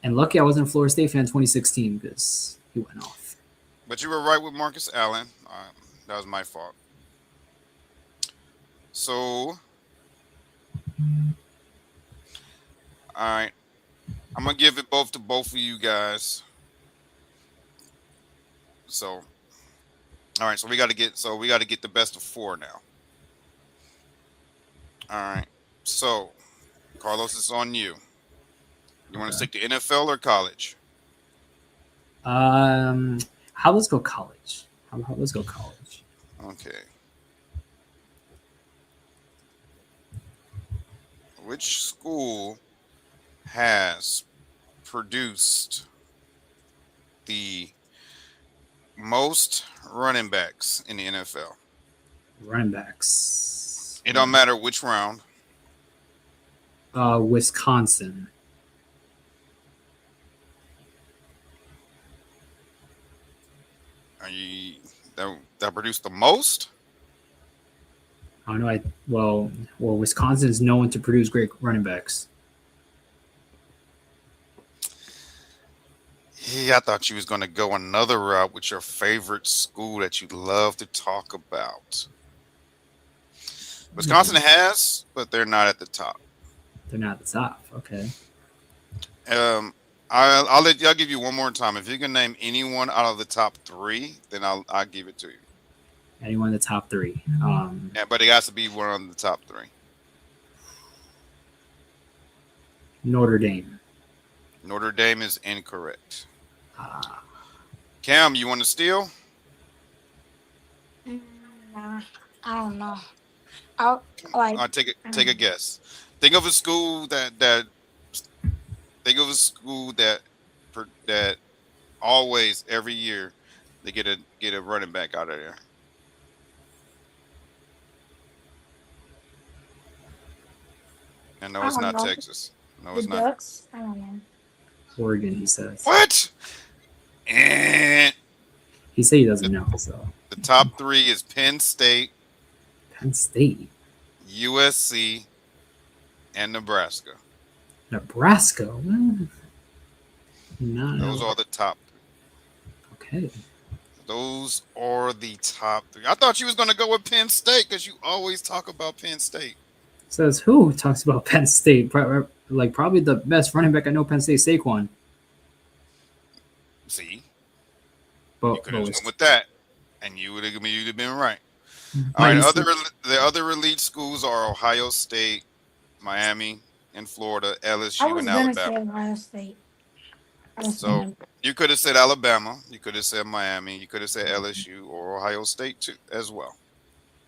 and lucky I wasn't a Florida State fan in 2016 because he went off. But you were right with Marcus Allen. That was my fault. So, all right, I'm gonna give it both to both of you guys. So, all right, so we got to get the best of 4 now. All right, so Carlos, it's on you. You want to stick to NFL or college? Let's go college. Let's go college. Okay. Which school has produced the most running backs in the NFL? Running backs. It don't matter which round. Wisconsin. Are you that produced the most? I don't know. Well, Wisconsin is known to produce great running backs. Yeah, I thought you was going to go another route with your favorite school that you love to talk about. Wisconsin has, but they're not at the top. They're not at the top. Okay. I'll give you one more time. If you can name anyone out of the top 3, then I'll give it to you. Anyone in the top 3. Yeah, but it has to be one of the top 3. Notre Dame. Notre Dame is incorrect. Cam, you want to steal? Nah, I don't know. I'll take a guess. Think of a school that always every year they get a running back out of there. And no, I it's don't not know. Texas. No, The it's not. Ducks? I don't know. Oregon, he says. What? And He said he doesn't the, know. So the top three is Penn State, Penn State, USC, and Nebraska. Nebraska. What? No, Those no. are the top three. Okay. Those are the top three. I thought you was gonna go with Penn State because you always talk about Penn State. Says who talks about Penn State? Like probably the best running back I know, Penn State, Saquon. See, you But could but have went was with that, and you'd have been right. All but right. you said The other elite schools are Ohio State, Miami, and Florida, I LSU, was and gonna say Alabama. Ohio State. I was So gonna. you could have said Alabama, you could have said Miami, you could have said LSU or Ohio State too as well,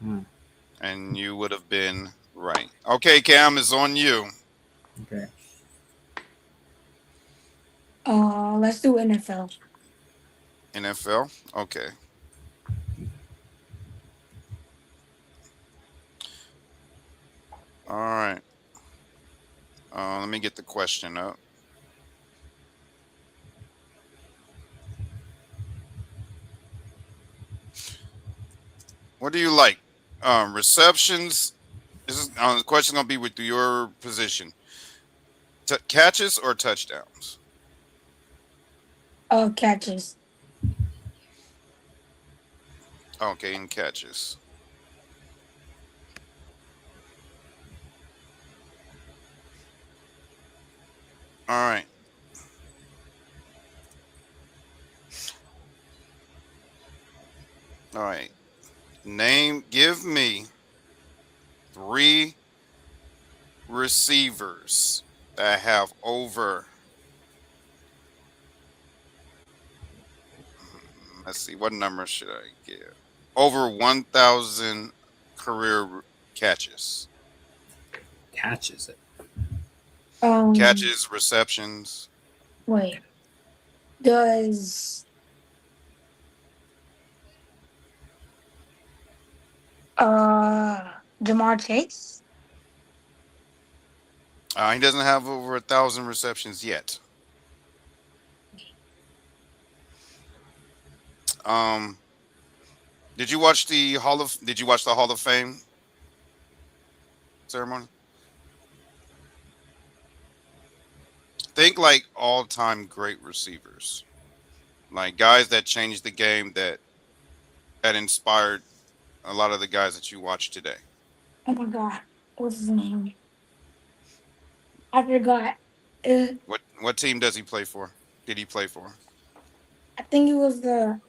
Hmm, and you would have been right. Okay, Cam, is on you. okay. Let's do NFL. NFL. Okay. All right. Let me get the question up. What do you like? Receptions. This is the question gonna be with your position. Catches or touchdowns? Catches. Okay, and catches. All right. All right. Give me three receivers that have over. Let's see, what number should I give? Over 1,000 career catches. Catches it. Um, Catches, receptions. wait. Does Jamar Chase? He doesn't have over 1,000 receptions yet. Um, did you watch the Hall of Fame ceremony? Think like all-time great receivers, like guys that changed the game that inspired a lot of the guys that you watch today. Oh my God, what's his name? I forgot. Uh, What team does he play for? Did he play for? I think it was the.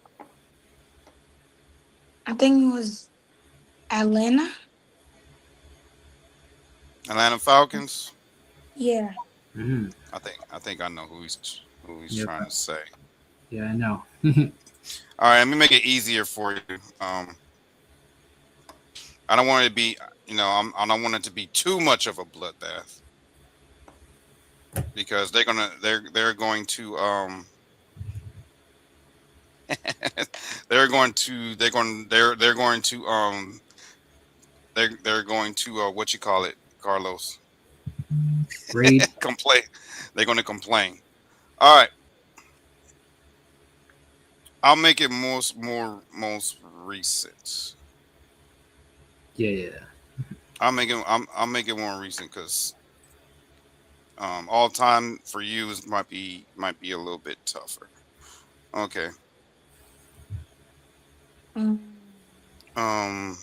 I think it was Atlanta. Atlanta Falcons. Yeah. Mm, I think I know who he's yep. trying to say. Yeah, I know. All right, let me make it easier for you. I don't want it to be, I don't want it to be too much of a bloodbath because they're going to they're going to what you call it, Carlos? Raid. Complain. They're going to complain. All right, I'll make it most recent. Yeah. I'll make it more recent because all time for you might be a little bit tougher. Okay. Um, Um.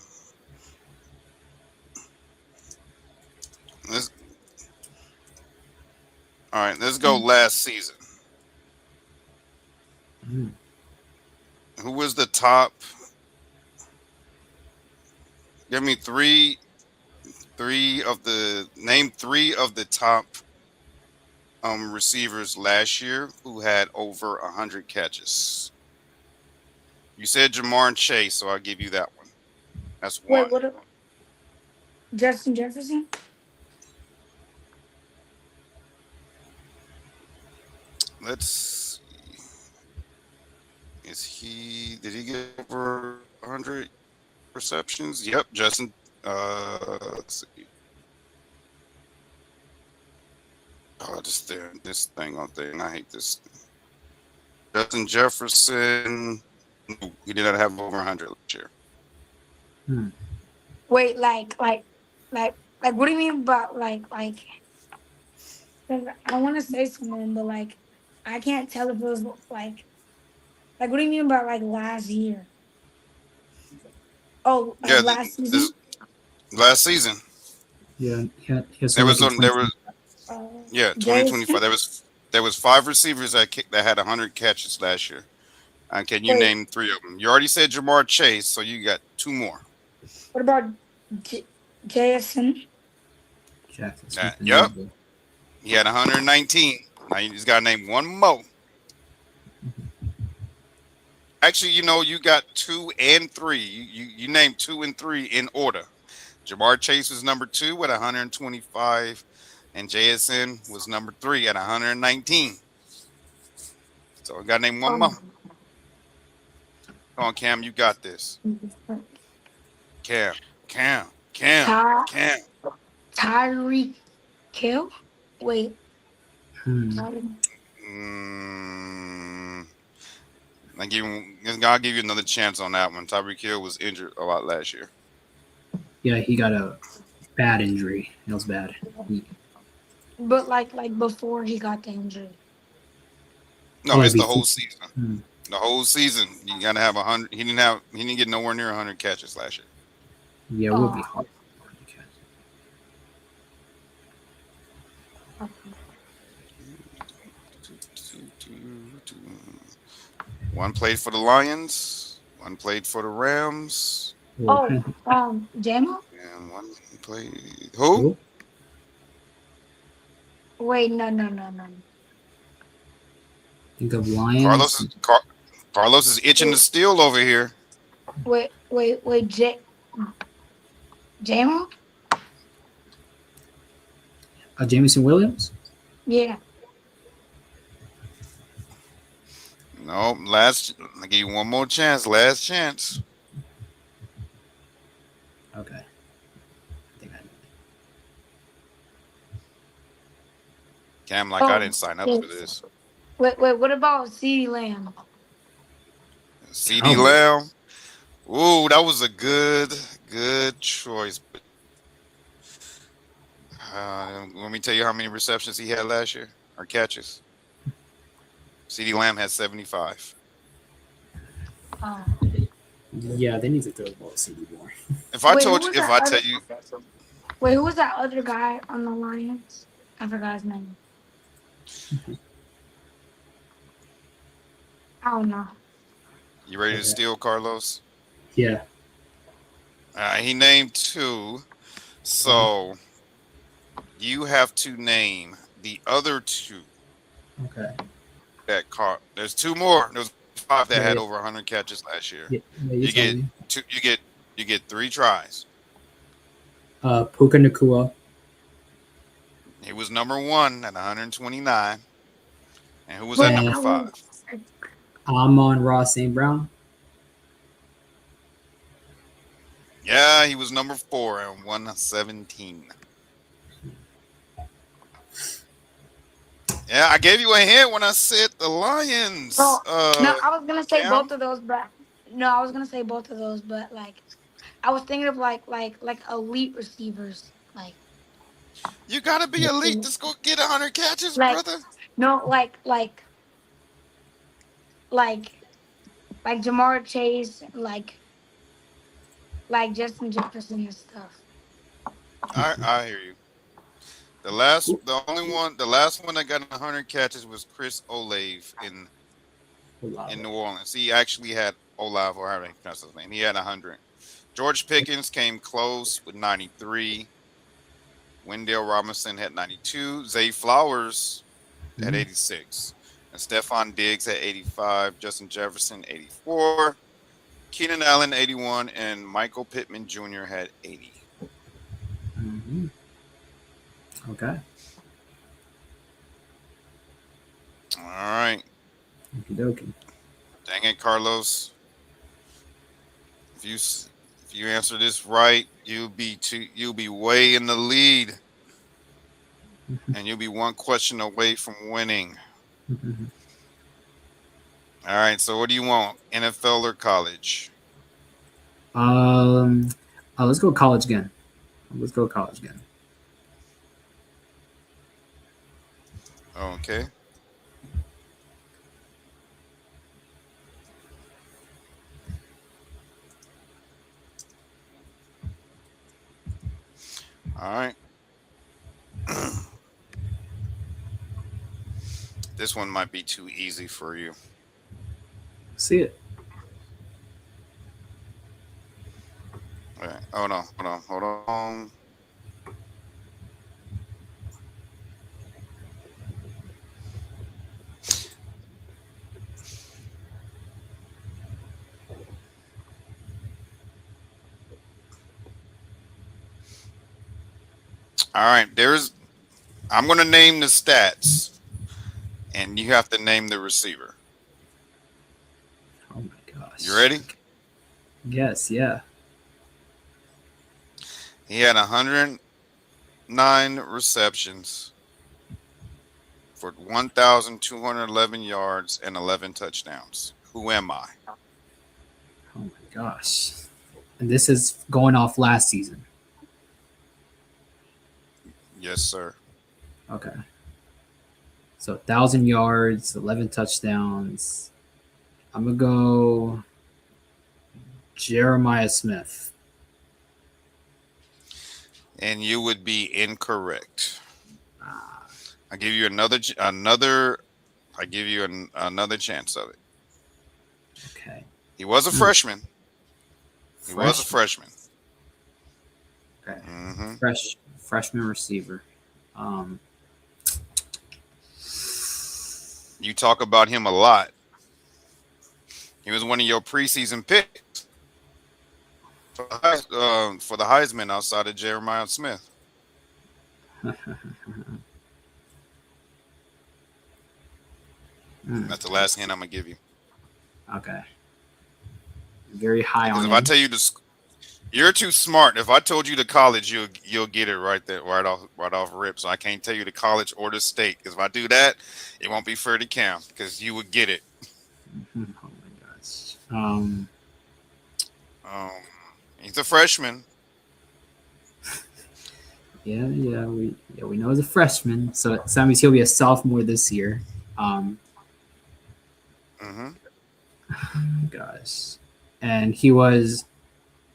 Let's All right. Let's go last season. Mm. Who was the top? Give me name three of the top receivers last year who had over 100 catches. You said Jamar Chase, so I'll give you that one. That's wait, one. what? Justin Jefferson? Let's see. Did he get over 100 receptions? Yep, Justin. Let's see. Oh, this thing on thing. I hate this. Justin Jefferson. No, he did not have over 100 last year. Hmm. Wait, like, what do you mean about like? 'Cause I want to say something, but like, I can't tell if it was like, what do you mean about like last year? Oh, Yeah, last this season. last season Yeah, he had there someone was like in there was 2020. yeah 2025. Jason. There was 5 receivers that had 100 catches last year. Can you Wait, name 3 of them? You already said Jamar Chase, so you got 2 more. what about Jason? Jackson Smith and Yep, Jigba. he had 119. Now you just got to name one more. Actually, you got 2 and 3. You named 2 and 3 in order. Jamar Chase was number 2 at 125, and JSN was number 3 at 119. So I got to name one more. Um, Come on, Cam, you got this. Cam, Cam, Cam, Ty Cam. Tyreek Hill. Wait, Hmm. Mm, I'll give you another chance on that one. Tyreek Hill was injured a lot last year. Yeah, he got a bad injury. It was bad. but like before he got the injury. No, Like it's the before. whole season. Hmm. The whole season, you gotta have 100. He didn't get nowhere near 100 catches last year. Yeah, it would be hard. One played for the Lions. One played for the Rams. Oh, Well, Jamo. And one played who? who? Wait, no. Think of Carlos Lions. is Carlos is itching to steal over here. Wait, Jamo. Jamison Williams. Yeah. No, I give you one more chance. Last chance. Okay. I think I know. Cam, I didn't sign up for this. Wait. What about CeeDee Lamb? CD Cowboys. Lamb. Ooh, that was a good choice. Let me tell you how many receptions he had last year or catches. CD Lamb had 75. Yeah, they need to throw the ball to CD more. If I Who told you, was if that I tell other? you, Wait, who was that other guy on the Lions? I forgot his name. I don't know. you ready to steal, Carlos? Yeah. He named 2, so you have to name the other 2 Okay. that caught. There's 2 more. There's 5 that Yeah, had yeah. over 100 catches last year. Yeah, you You tell get me. 2. You get 3 tries. Puka Nakua. He was number 1 at 129. And who was at Wait, number And 5? Amon-Ra St. Brown. Yeah, he was number 4 at 117. Yeah, I gave you a hint when I said the Lions. no, I was gonna say Cam? both of those, but like I was thinking of like elite receivers, You gotta be elite to go get 100 catches, like brother. no, like like Jamar Chase, like Justin Jefferson and stuff. I hear you. The last one that got 100 catches was Chris Olave in New Orleans. He actually had Olave, or however you pronounce his name. He had 100. George Pickens came close with 93. Wendell Robinson had 92. Zay Flowers at 86. And Stephon Diggs at 85. Justin Jefferson, 84. Keenan Allen, 81. And Michael Pittman Jr. had 80. Mm-hmm. Okay. All right. Okie dokie. Dang it, Carlos. If you answer this right, you'll be way in the lead. and you'll be one question away from winning. All right. So what do you want? NFL or college? um, let's go college again. Let's go college again. Okay. All right. This one might be too easy for you. See it. All right. Hold on. All right. I'm going to name the stats, and you have to name the receiver. Oh my gosh. You ready? Yes. Yeah. He had 109 receptions for 1,211 yards and 11 touchdowns. Who am I? Oh my gosh. And this is going off last season. Yes, sir. Okay. So 1,000 yards, 11 touchdowns. I'm gonna go Jeremiah Smith. And you would be incorrect. Ah, I give you another chance of it. okay. He was a freshman. He was a freshman. Okay. Mm-hmm. Freshman receiver. Um, You talk about him a lot. He was one of your preseason picks for the Heisman outside of Jeremiah Smith. That's the last hint I'm gonna give you. okay. Very high Because on if I him. tell you this, you're too smart. If I told you the college, you'll get it right there, right off rip. So I can't tell you the college or the state. Because if I do that, it won't be fair to Cam. Because you would get it. Oh my gosh. Um, he's a freshman. Yeah, we know he's a freshman, so that means he'll be a sophomore this year. Mm-hmm. Gosh, and he was,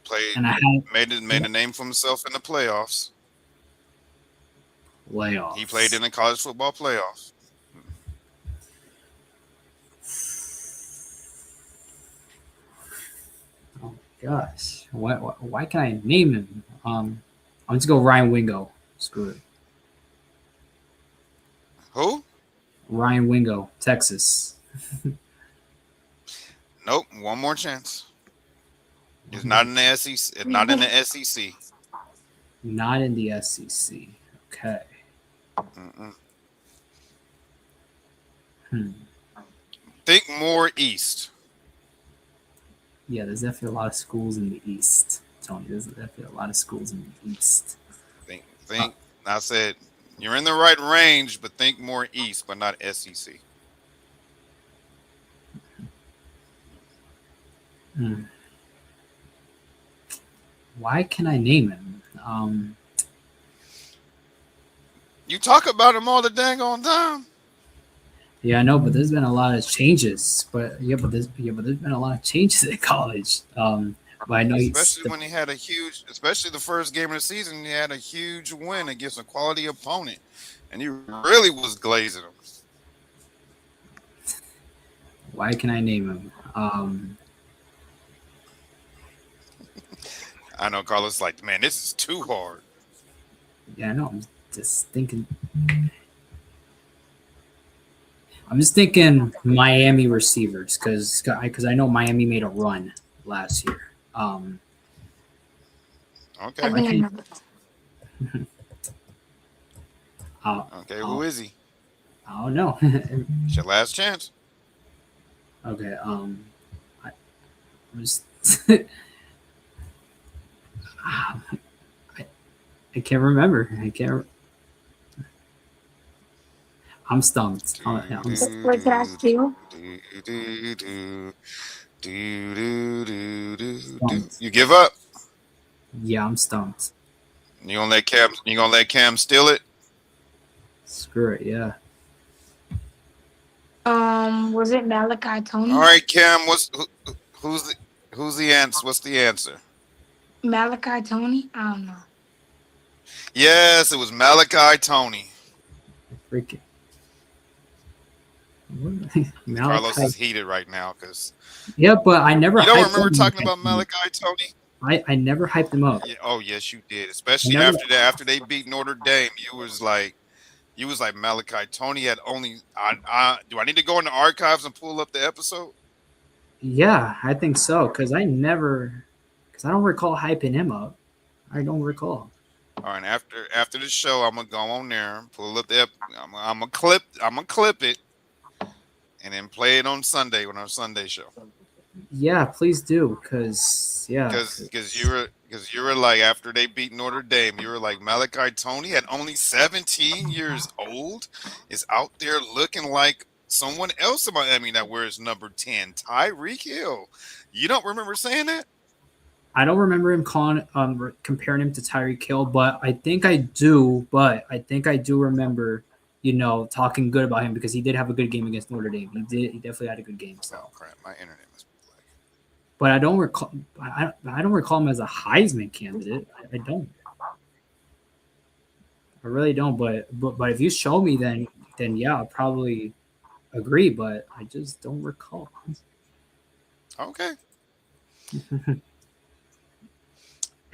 Played, and I had made a name for himself in the playoffs. layoffs. He played in the college football playoffs. Oh my gosh, why can I name him? I'm just go Ryan Wingo. Screw it. Who? Ryan Wingo, Texas. Nope. One more chance. It's not in the SEC. It's not in the SEC. Not in the SEC. Okay. Mm-mm. Hmm. Think more east. Yeah, there's definitely a lot of schools in the East. Tony, there's definitely a lot of schools in the East. Think. I said you're in the right range, but think more east, but not SEC. Hmm. Why can I name him? You talk about him all the dang on time. Yeah, I know, but there's been a lot of changes. But there's been a lot of changes at college. But I know Especially when he had especially the first game of the season, he had a huge win against a quality opponent, and he really was glazing them. Why can I name him? I know Carlos like, man, this is too hard. Yeah, I know. I'm just thinking Miami receivers because I know Miami made a run last year. Okay. Okay. Who is he? I don't know. It's your last chance. Okay. I'm just I can't remember. I'm stumped. Wait, can I steal? Stumped. You give up? Yeah, I'm stumped. You gonna let Cam? You gonna let Cam steal it? Screw it. Yeah. Was it Malachi All Tony? right, Cam. Who's the answer? What's the answer? Malachi Tony? I don't know. Yes, it was Malachi Tony. Freaking. Carlos Malachi. is heated right now because Yeah, but I never you don't hyped remember him talking about Malachi Tony. I never hyped him up. Yeah, oh yes, you did. I Especially never. after that, after they beat Notre Dame, you was like Malachi Tony had only. Do I need to go in the archives and pull up the episode? Yeah, I think so. Because I don't recall hyping him up. I don't recall. All right, after the show, I'm gonna go on there, pull up the. I'm gonna clip it, and then play it on Sunday on our Sunday show. Yeah, please do. Because Because you were like after they beat Notre Dame, you were like Malachi Tony at only 17 years old is out there looking like someone else in Miami that wears number 10, Tyreek Hill. You don't remember saying that? I don't remember him comparing him to Tyreek Hill, but I think I do. But I think I do remember, talking good about him because he did have a good game against Notre Dame. He definitely had a good game. So. Oh crap, my internet must be lagging. But I don't recall. I don't recall him as a Heisman candidate. I don't. I really don't. But if you show me, then yeah, I'll probably agree. But I just don't recall. Okay.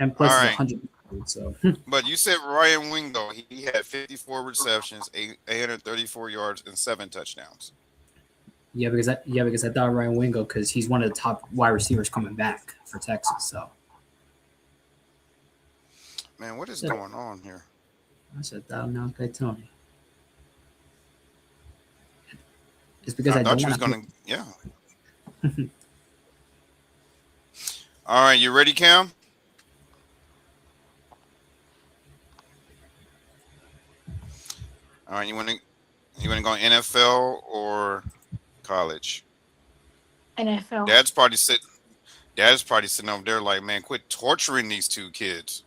And plus, All it's right. 100. So. But you said Ryan Wingo. He had 54 receptions, 834 yards, and 7 touchdowns. Yeah, because I thought Ryan Wingo because he's one of the top wide receivers coming back for Texas. So. Man, what is going on here? I said that Malachi Tony. It's because I thought don't you was want gonna. Yeah. All right, you ready, Cam? All right, you want to go NFL or college? NFL. Dad's probably sitting over there like, man, quit torturing these two kids.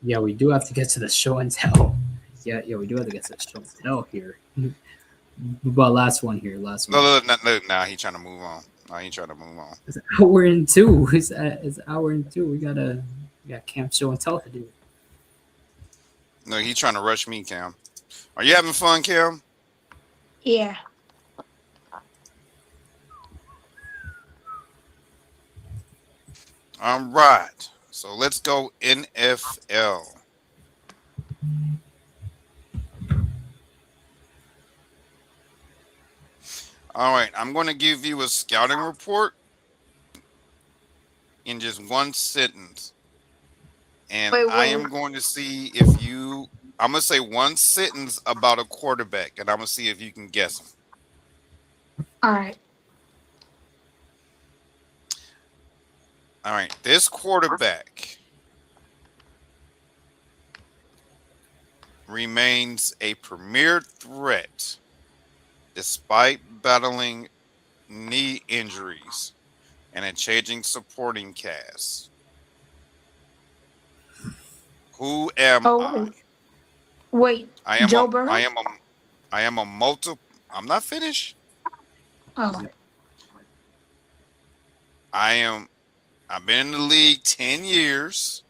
Yeah, we do have to get to the show and tell. Yeah, we do have to get to the show and tell here. But last one here. No, he's trying to move on. It's hour and two. It's hour and two. We got Cam show and tell to do. No, he's trying to rush me, Cam. Are you having fun, Cam? Yeah. All right. So let's go NFL. All right. I'm going to give you a scouting report in just one sentence. And Wait. I am going to see if you... I'm going to say one sentence about a quarterback, and I'm going to see if you can guess him. All right. All right. This quarterback remains a premier threat despite battling knee injuries and a changing supporting cast. Who am I? Wait. I am Joe Burrow? I am a multiple. I'm not finished. Oh. I've been in the league 10 years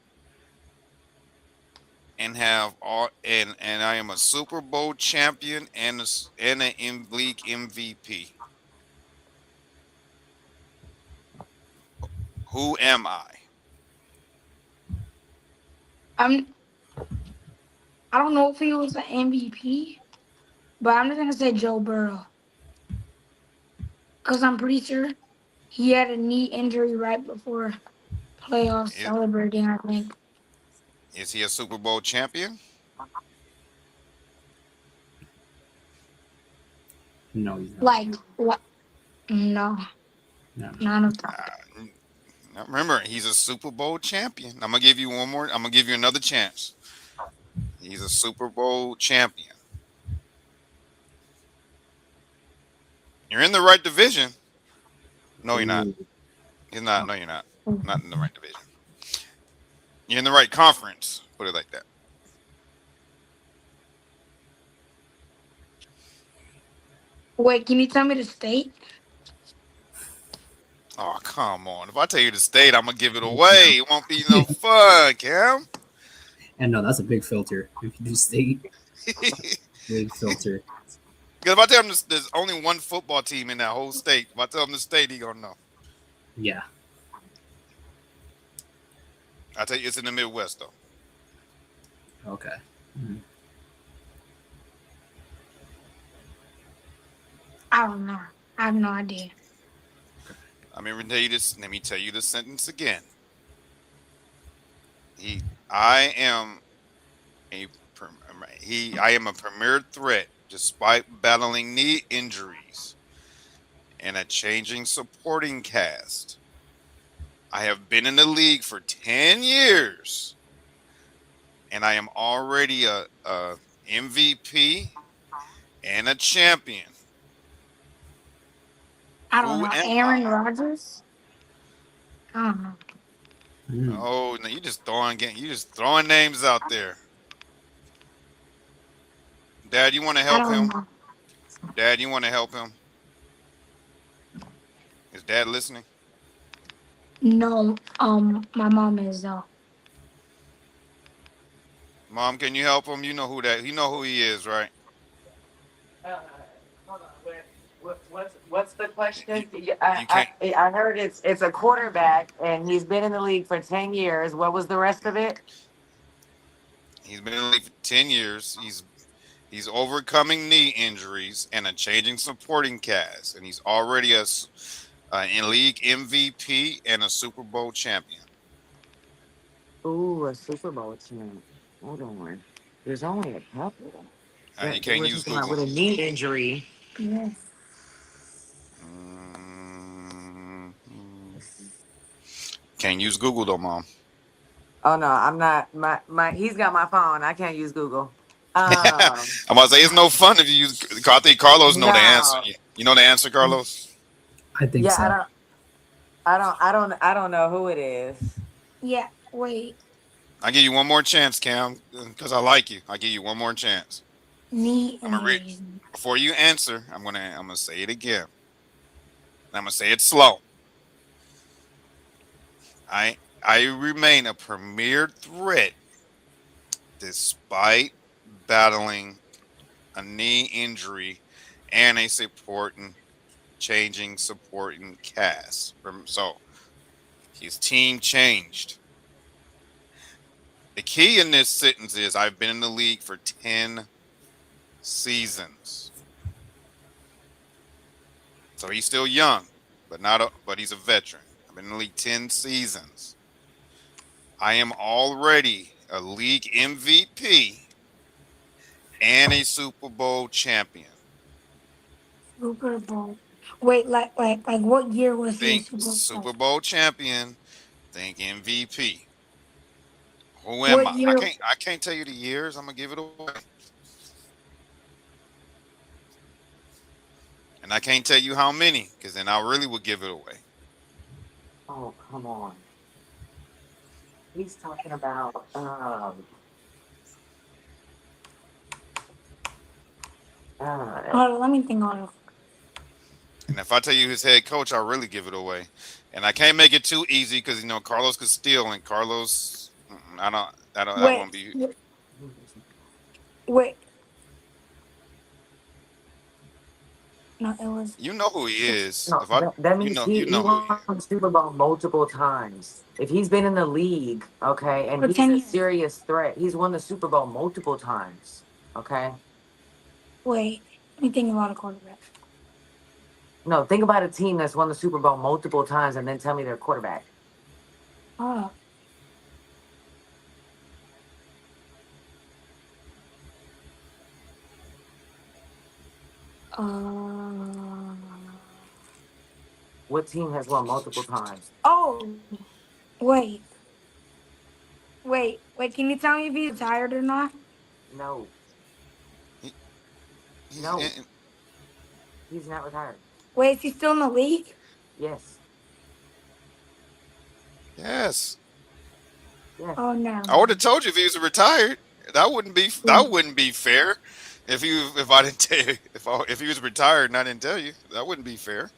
and I am a Super Bowl champion and an league MVP. Who am I? I don't know if he was an MVP, but I'm just gonna say Joe Burrow. Because I'm pretty sure he had a knee injury right before playoffs celebrating, I think. Is he a Super Bowl champion? No, he's not. Like, what? No. None of them. Remember, he's a Super Bowl champion. I'm going to give you one more. I'm going to give you another chance. He's a Super Bowl champion. You're in the right division. No, you're not. Ooh. You're not. No, you're not. Not in the right division. You're in the right conference. Put it like that. Wait, can you tell me the state? Oh, come on. If I tell you the state, I'm going to give it away. It won't be no fun, Cam. And no, that's a big filter. If you do state, Because big filter. if I tell him there's only one football team in that whole state, if I tell him the state, he going to know. Yeah. I tell you, it's in the Midwest, though. Okay. Mhm. I don't know. I have no idea. Let me tell you this sentence again. I am a I am a premier threat despite battling knee injuries and a changing supporting cast. I have been in the league for 10 years and I am already a MVP and a champion. I don't Who know. am I? Aaron Rodgers? I don't know. Mhm. Oh, no, you just throwing names out there. Dad, you want to I help don't him? know. Dad, you want to help him? Is Dad listening? No, my mom is though. Mom, can you help him? You know who he is, right? Uh, hold on. What's the question? You can't. I heard it's a quarterback and he's been in the league for 10 years. What was the rest of it? He's been in the league for 10 years. He's overcoming knee injuries and a changing supporting cast, and he's already in league MVP and a Super Bowl champion. Ooh, a Super Bowl champ. Hold on. There's only a couple. You That can't we're use talking about Google. with a knee injury. Yes. Mm, Can't use Google though, Mom. Oh no, I'm not. My he's got my phone. I can't use Google. I'm about to say it's no fun if you use. I think Carlos know the answer. No. You know the answer, Carlos. I think Yeah, so. I don't know who it is. Yeah. Wait. I give you one more chance, Cam, because I like you. I give you one more chance. Knee I'm gonna read injuries. before you answer. I'm gonna say it again. I'm gonna say it slow. I remain a premier threat despite battling a knee injury and a supporting cast. So his team changed. The key in this sentence is I've been in the league for 10 seasons. So he's still young, but he's a veteran. I've been in the league 10 seasons. I am already a league MVP and a Super Bowl champion. Super Bowl. Wait, like what year was he a Think Super Bowl? Super Bowl champion, think MVP. Who am What I? year? I can't tell you the years. I'm gonna give it away. And I can't tell you how many, because then I really would give it away. Oh come on. He's talking about Hold on, let me think on it. And if I tell you his head coach, I'll really give it away. And I can't make it too easy because Carlos could steal, and Carlos, that Wait, won't be. wait. No, it was. You know who he is. no, If I, that means you he know who he won the Super Bowl multiple times. If he's been in the league, okay, and For he's 10 a years. serious threat, he's won the Super Bowl multiple times. Okay? Wait, let me think about a quarterback. No, think about a team that's won the Super Bowl multiple times and then tell me their quarterback. Oh. Uh. What team has won multiple times? Oh. Wait. Wait. Can you tell me if he's retired or not? No, is. no, He's he's not retired. Wait, is he still in the league? Yes. Yes. Yes. Oh, never I would have mind. told you if he was retired. That wouldn't be fair. If I didn't tell you if he was retired and I didn't tell you, that wouldn't be fair.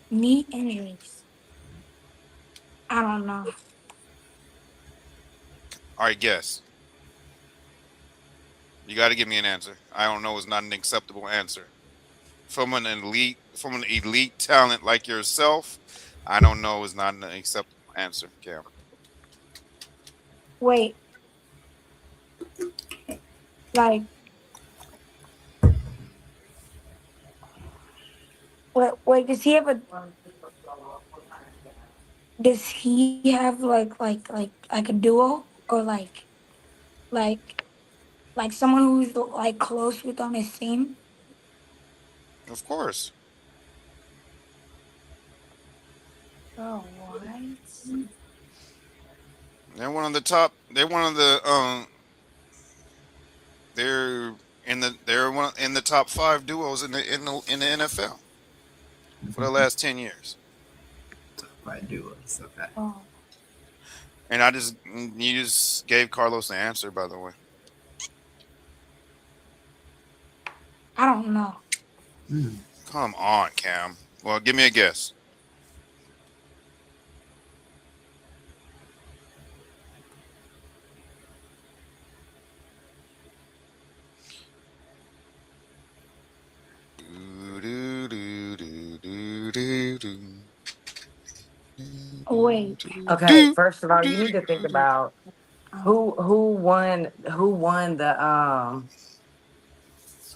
Knee injuries. I don't know. All right, guess. You got to give me an answer. I don't know is not an acceptable answer. From an elite talent like yourself, I don't know is not an acceptable answer, Cam. Wait, like, wait, does he have like a duo or like like someone who's like close with on his team? Of course. Oh, what? They're one of the top. They're one of the. They're one in the top five duos in the NFL for the last 10 years. I do it. Okay. Oh, And you just gave Carlos the answer, by the way. I don't know. Hmm. Come on, Cam. Well, give me a guess. Wait, Okay. First of all, you need to think Do. about um, who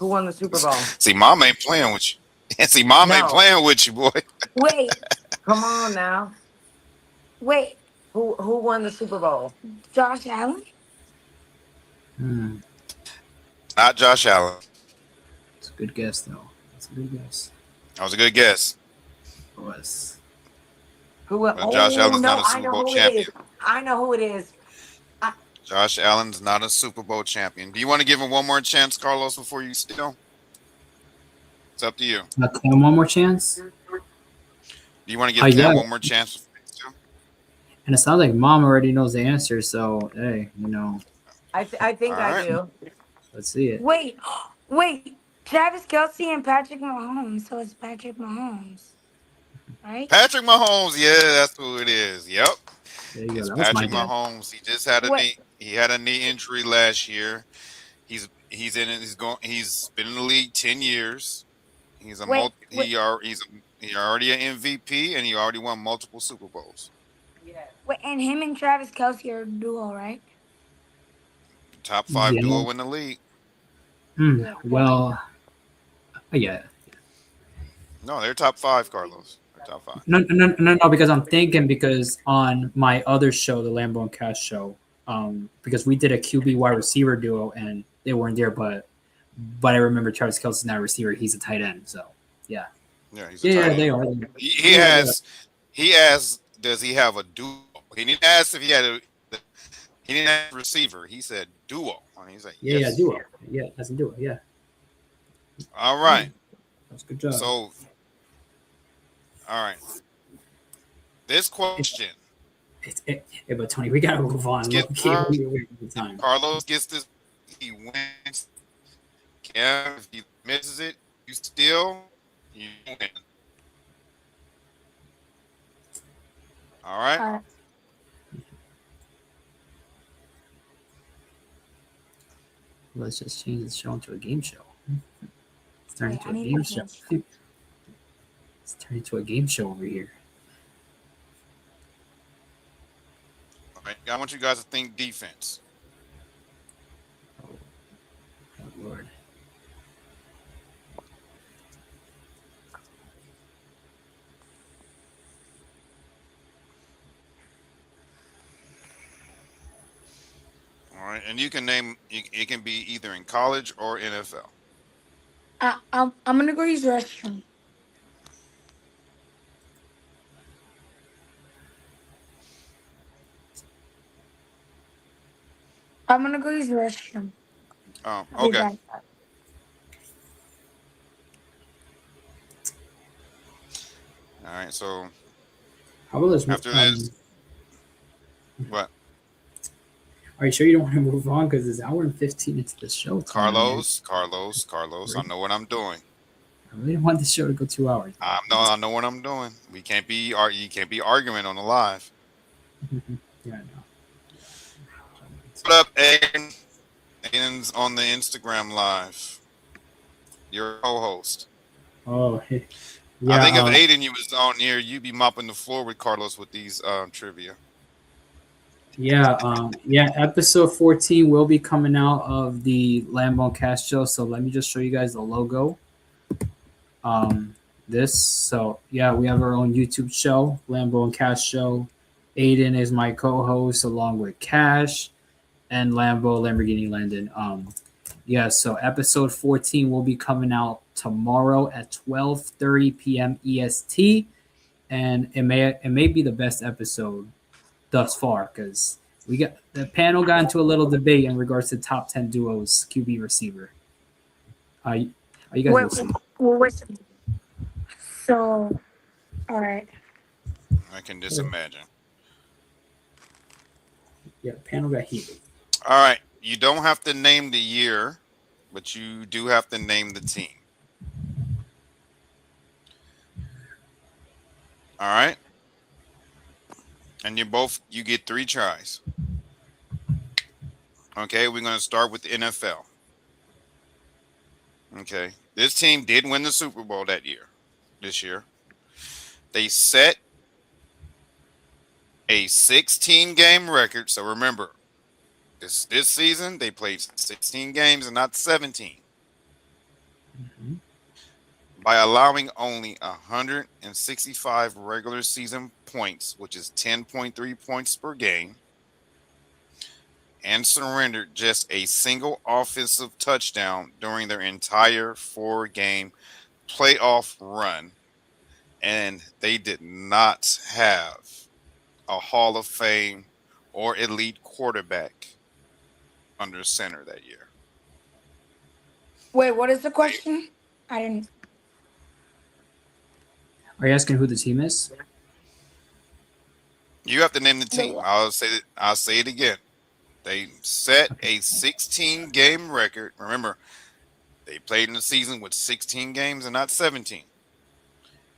won the Super Bowl. See, mom ain't playing with you. See, mom ain't No. playing with you, boy. wait, Come on now. wait, Who won the Super Bowl? Josh Allen? Hmm. Not Josh Allen. It's a good guess, though. It's a good guess. That was a good guess. It was. Who? But Josh Oh Allen's not no, a I Super know Bowl who it is. champion. I know who it is. Josh Allen's not a Super Bowl champion. Do you want to give him one more chance, Carlos, before you steal? It's up to you. Cam, one more chance. Do you want to give Yeah. Cam one more chance before you steal? And it sounds like mom already knows the answer. So hey, I think All I right. do. let's see it. Wait, wait, Travis Kelsey and Patrick Mahomes. So it's Patrick Mahomes, right? Patrick Mahomes. Yeah, that's who it is. Yep. There you go. It's That was my Patrick guess. Mahomes. He just had a What? knee. He had a knee injury last year. He's in it. He's been in the league 10 years. He's a Wait, multi, wait, he already an MVP and he already won multiple Super Bowls. wait, and him and Travis Kelsey are a duo, right? Top five Yeah. duo in the league. Yeah. Well, yeah. No, they're top five, Carlos. They're top five. No. Because I'm thinking because on my other show, the Lambo and Cash show, because we did a QB wide receiver duo and they weren't there, but I remember Travis Kelsey's not a receiver; he's a tight end. So yeah, Yeah, he's a tight end. they are. He has. He asked, "Does he have a duo?" He didn't ask if he had a. He didn't ask receiver. He said duo. And he's like, Yeah, yes. duo. Yeah, that's a duo. Yeah, All right. that's a good job. So, all right. This question. But Tony, we gotta move on. Time. Carlos gets this. He wins. Cam, if he misses it, you steal. You win. All right. Let's just change the show into a game show. Let's turn into a I game show. Let's turn into a game show over here. All right. I want you guys to think defense. Oh Lord. All right, and you can name. It can be either in college or NFL. I'm gonna go use the restroom. I'm gonna go use the restroom. Oh, I'll be okay. back. right. So How about this? after this, what? Are you sure you don't want to move on? Because it's hour and 15 into the show time, man. Carlos. I know what I'm doing. I really want the show to go 2 hours. I know what I'm doing. You can't be arguing on the live. Yeah, I know. What up, Aiden? Aiden's on the Instagram live. Your co-host. Oh, yeah. I think if Aiden you was on here, you'd be mopping the floor with Carlos with these trivia. Yeah. Episode 14 will be coming out of the Lambo and Cash show. So let me just show you guys the logo. We have our own YouTube show, Lambo and Cash show. Aiden is my co-host along with Cash and Lamborghini Landon. So episode 14 will be coming out tomorrow at 12:30 p.m. EST, and it may be the best episode thus far because the panel got into a little debate in regards to top 10 duos QB receiver. Are you guys listening? Wait. So, all right. I can just imagine. Yeah, the panel got heated. All right. You don't have to name the year, but you do have to name the team. All right. And you get 3 tries. Okay, we're going to start with the NFL. Okay. This team did win the Super Bowl this year. They set a 16-game record. So remember, this season, they played 16 games and not 17. Mm-hmm. By allowing only 165 regular season points, which is 10.3 points per game, and surrendered just a single offensive touchdown during their entire 4-game playoff run. And they did not have a Hall of Fame or elite quarterback under center that year. Wait, what is the question? I didn't. Are you asking who the team is? You have to name the team. Wait. I'll say it again. They set a 16-game record. Remember, they played in the season with 16 games and not 17.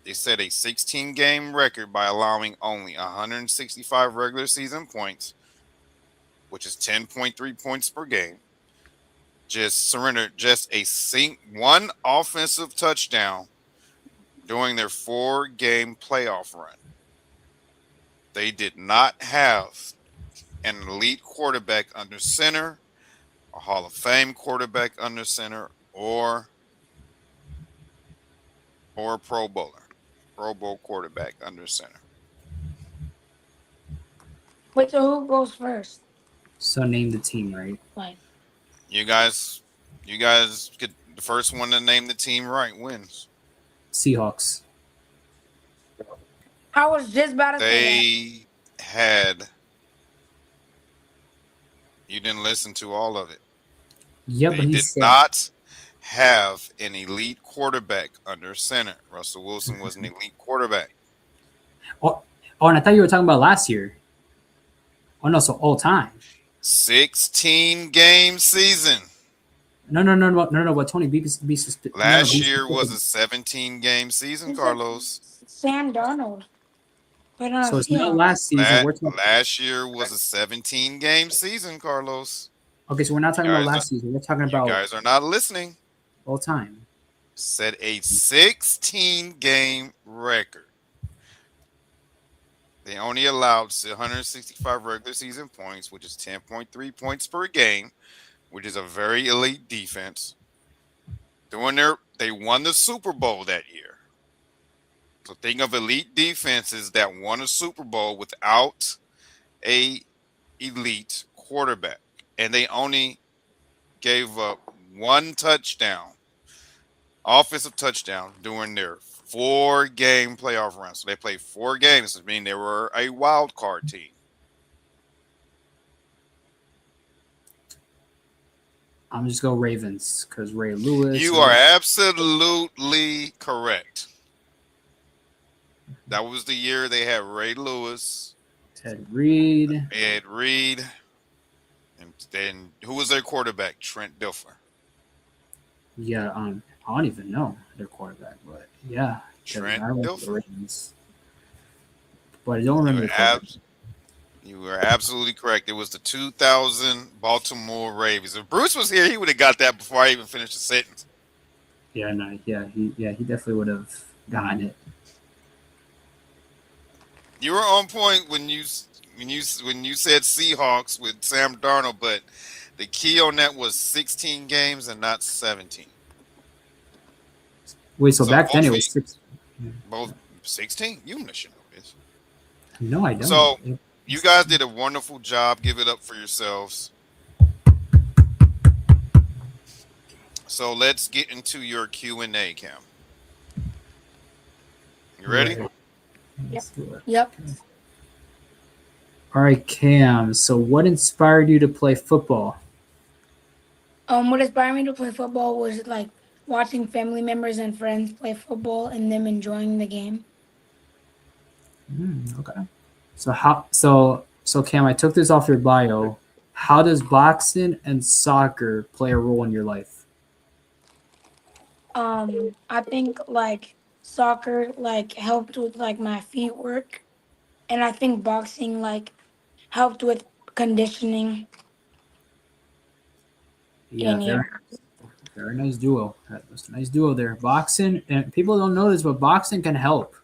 They set a 16-game record by allowing only 165 regular season points, which is 10.3 points per game. Just surrendered one offensive touchdown during their 4-game playoff run. They did not have an elite quarterback under center, a Hall of Fame quarterback under center, or a Pro Bowl quarterback under center. Wait, so who goes first? So name the team, right? Like, You guys get the first one to name the team right wins. Seahawks. I was just about to say that. You didn't listen to all of it. Yeah, They but he did said not have an elite quarterback under center. Russell Wilson was an elite quarterback. Oh, and I thought you were talking about last year. Oh no, so all time. 16-game season. No. What Tony B. Last year was a 17-game season, Carlos. Sam Darnold. So it's not last season. Last year was a 17-game season, Carlos. Okay, so we're not talking about last season. We're talking about. You guys are not listening. All time. Set a 16-game record. They only allowed 165 regular season points, which is 10.3 points per game, which is a very elite defense. They won the Super Bowl that year. So think of elite defenses that won a Super Bowl without a elite quarterback. And they only gave up one offensive touchdown during their 4-game playoff run. So they played 4 games, which means they were a wild card team. I'm just go Ravens because Ray Lewis. You are absolutely correct. That was the year they had Ray Lewis, Ted Reed. Ed Reed, and then who was their quarterback? Trent Dilfer. Yeah, I don't even know their quarterback, but yeah, Trent I remember the Dilfer. Ravens, but I don't You remember were, the quarterback. you were absolutely correct. It was the 2000 Baltimore Ravens. If Bruce was here, he would have got that before I even finished the sentence. Yeah, no, he definitely would have gotten it. You were on point when you said Seahawks with Sam Darnold, but the key on that was 16 games and not 17. Wait, so So back then both it of was you, six. both 16. You should know this. No, I don't. So you guys did a wonderful job. Give it up for yourselves. So let's get into your Q&A, Cam. You ready? Right. Yep. All right, Cam. So, what inspired you to play football? What inspired me to play football was like watching family members and friends play football and them enjoying the game. Okay. So Cam, I took this off your bio. How does boxing and soccer play a role in your life? I think like soccer like helped with like my feet work, and I think boxing like helped with conditioning. Yeah, And yeah, very nice duo. That's a nice duo there. Boxing, and people don't know this, but boxing can help.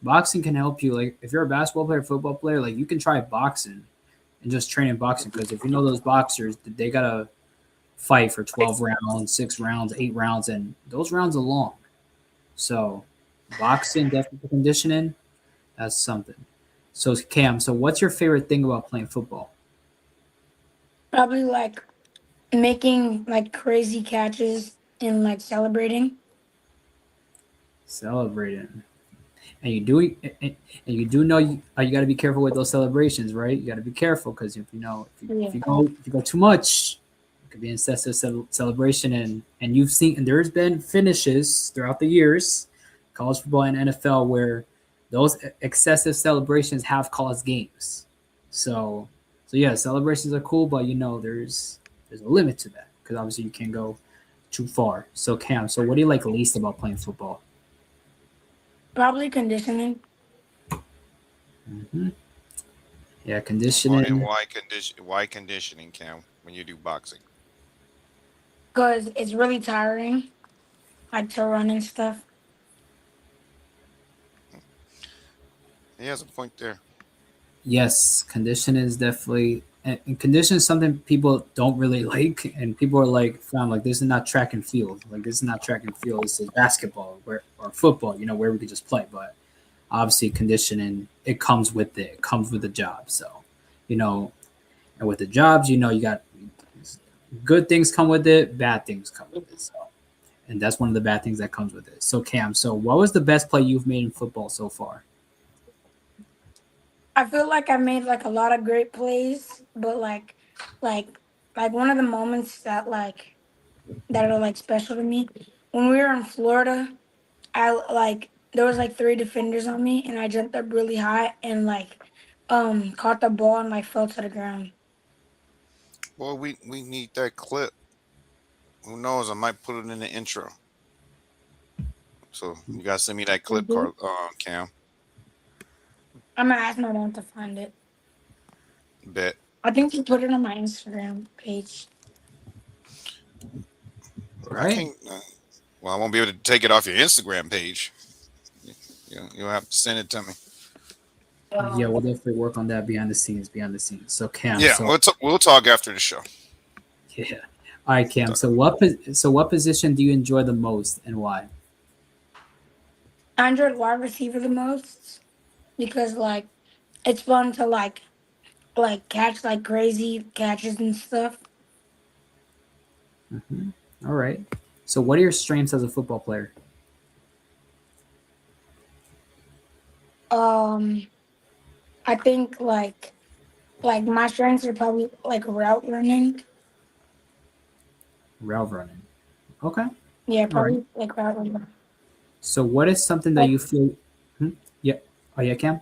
Boxing can help you. Like if you're a basketball player, football player, like you can try boxing and just train in boxing because if you know those boxers, they gotta fight for 12 rounds, 6 rounds, 8 rounds, and those rounds are long. So boxing, definitely for conditioning, that's something. So Cam, so what's your favorite thing about playing football? probably like making like crazy catches and like celebrating. Celebrating. And you do know you got to be careful with those celebrations, right? You got to be careful because Yeah. if you go too much, it could be an excessive celebration. And you've seen and there's been finishes throughout the years, college football and NFL, where those excessive celebrations have caused games. So yeah, celebrations are cool, but there's a limit to that because obviously you can't go too far. So Cam, so what do you like least about playing football? Probably conditioning hmm Yeah, And conditioning. why conditioning, Cam, when you do boxing? because it's really tiring, like to run and stuff. He has a point there. Yes, condition is definitely and condition is something people don't really like, and people are like, "Found like this is not track and field. Like this is not track and field. This is basketball or football. Where we could just play." But obviously, conditioning it comes with it. It comes with the job. So, you know, and with the jobs, you got good things come with it, bad things come with it. So, and that's one of the bad things that comes with it. So, Cam, so what was the best play you've made in football so far? I feel like I made like a lot of great plays, but like like one of the moments that are like special to me when we were in Florida. I like there was like three defenders on me, and I jumped up really high and like caught the ball and like fell to the ground. Well, we need that clip. Who knows? I might put it in the intro. So you guys send me that clip, Mhm. Cam. I'm gonna ask my mom to find it. Bet. I think she put it on my Instagram page. All I right. can't. Well, I won't be able to take it off your Instagram page. You'll have to send it to me. Yeah, we'll definitely work on that behind the scenes. Behind the scenes. So Cam, Yeah, we'll talk after the show. yeah. All right, Cam. Talk. So what position do you enjoy the most and why? I enjoyed wide receiver the most because like it's fun to like catch like crazy catches and stuff. All right. So what are your strengths as a football player? Um, I think like my strengths are probably like route running. Route running. Okay. Yeah, All right. probably like route running. So what is something that Like you feel? Hmm? Yeah. Oh yeah, Cam.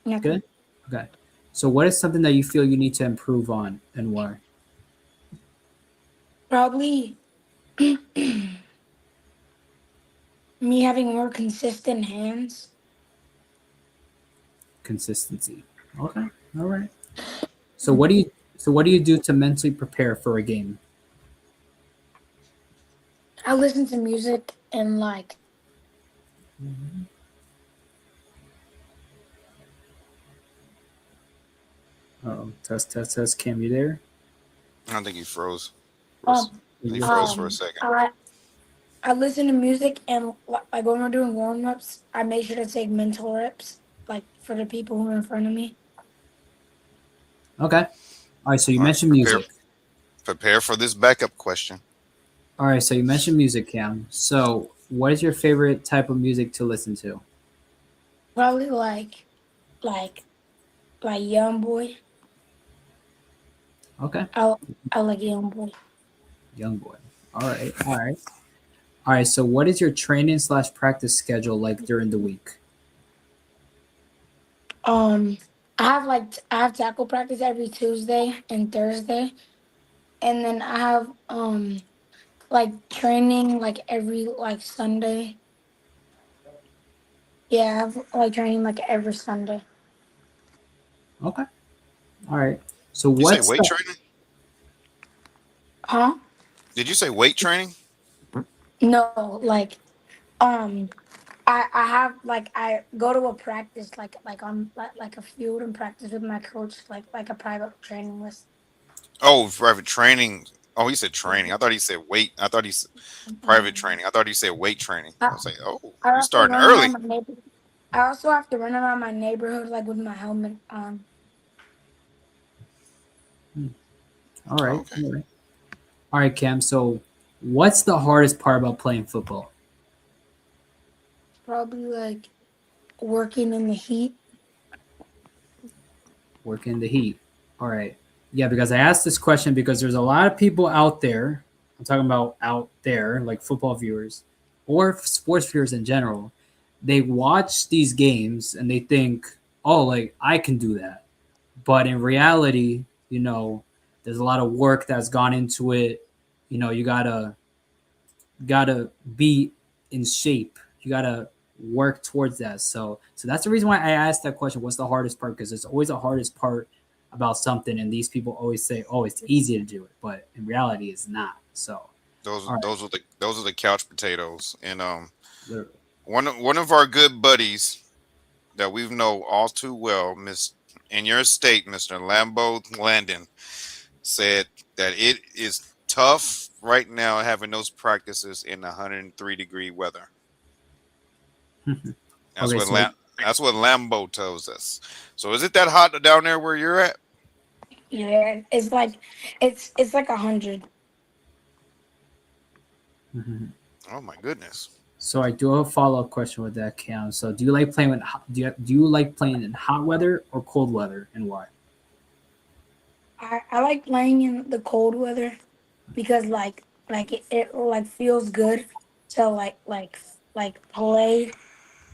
Nothing. Good. Okay. So what is something that you feel you need to improve on, and why? Probably me having more consistent hands. Consistency. Okay. All right. So what do you do to mentally prepare for a game? I listen to music and Oh, test, test, test. Cam, you there? I don't think he froze. um He froze for a second. I listen to music and like when we're doing warm ups, I make sure to take mental reps like for the people who are in front of me. Okay. All right. So you All right, mentioned music. prepare for this backup question. All right. So you mentioned music, Cam. So what is your favorite type of music to listen to? Probably like Young Boy. Okay. I like Young Boy. Young boy. All right. All right. All right. So what is your training/practice schedule like during the week? Um, I have tackle practice every Tuesday and Thursday, and then I have like training like every like Sunday. Yeah, I have like training like every Sunday. Okay. All right. So You say what's weight the training? Huh? Did you say weight training? No, um, I have like I go to a practice like on like a field and practice with my coach like a private training list. Oh, private training. Oh, he said training. I thought he said weight. I thought he said private training. I thought he said weight training. I I, was like, oh, I you also starting run early. around my neighbor. I also have to run around my neighborhood like with my helmet on. all right. Okay. All right. All right, Cam. So what's the hardest part about playing football? Probably like working in the heat. Working in the heat. All right. Yeah, because I asked this question because there's a lot of people out there. I'm talking about out there, like football viewers or sports viewers in general. They watch these games and they think, oh, like I can do that. But in reality, there's a lot of work that's gone into it. You gotta be in shape. You gotta work towards that. So that's the reason why I asked that question. What's the hardest part? Because there's always a hardest part about something, and these people always say, "Oh, it's easy to do it," but in reality, it's not. So, Those all right, those are the couch potatoes. And literally. one of our good buddies that we know all too well, Miss in your state, Mr. Lambo Landon, said that it is tough right now having those practices in 103-degree weather. That's Okay, what so that's what Lambo tells us. So is it that hot down there where you're at? Yeah, it's like 100. mhm. Oh my goodness. So I do have a follow up question with that, Cam. So do you like playing with do you like playing in hot weather or cold weather, and why? I like playing in the cold weather because it like feels good to like play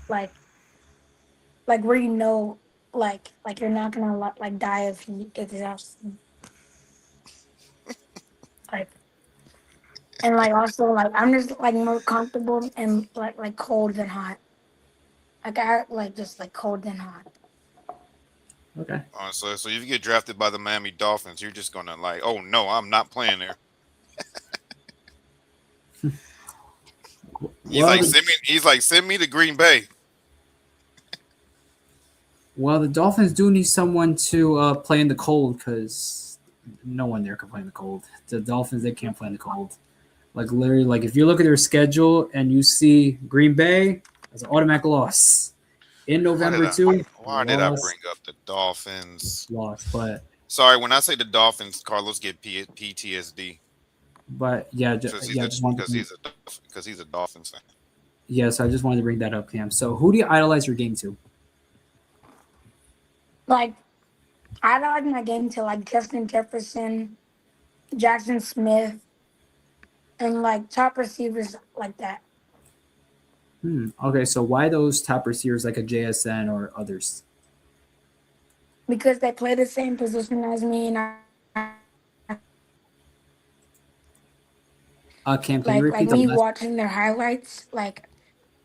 like where like you're not gonna like die of heat exhaustion. Like and like also like I'm just like more comfortable and like cold than hot. Like I like just like cold than hot. Okay. So if you get drafted by the Miami Dolphins, you're just gonna like, oh no, I'm not playing there. He's Well, like, the, send me to Green Bay. well, the Dolphins do need someone to play in the cold because no one there can play in the cold. The Dolphins, they can't play in the cold. Like literally, like if you look at their schedule and you see Green Bay as an automatic loss in Why did November I too, why did I lost, bring up the Dolphins? lost. Sorry, when I say the Dolphins, Carlos get PTSD But yeah, because yeah, I just wanted to, because he's a Dolphins fan. yeah. So I just wanted to bring that up, Cam. So who do you idolize your game to? Like I like my game to like Justin Jefferson, Jackson Smith, and like top receivers like that. Okay, so why those top receivers like a JSN or others? because they play the same position as me, and Cam, can you like repeat the me last? watching their highlights, like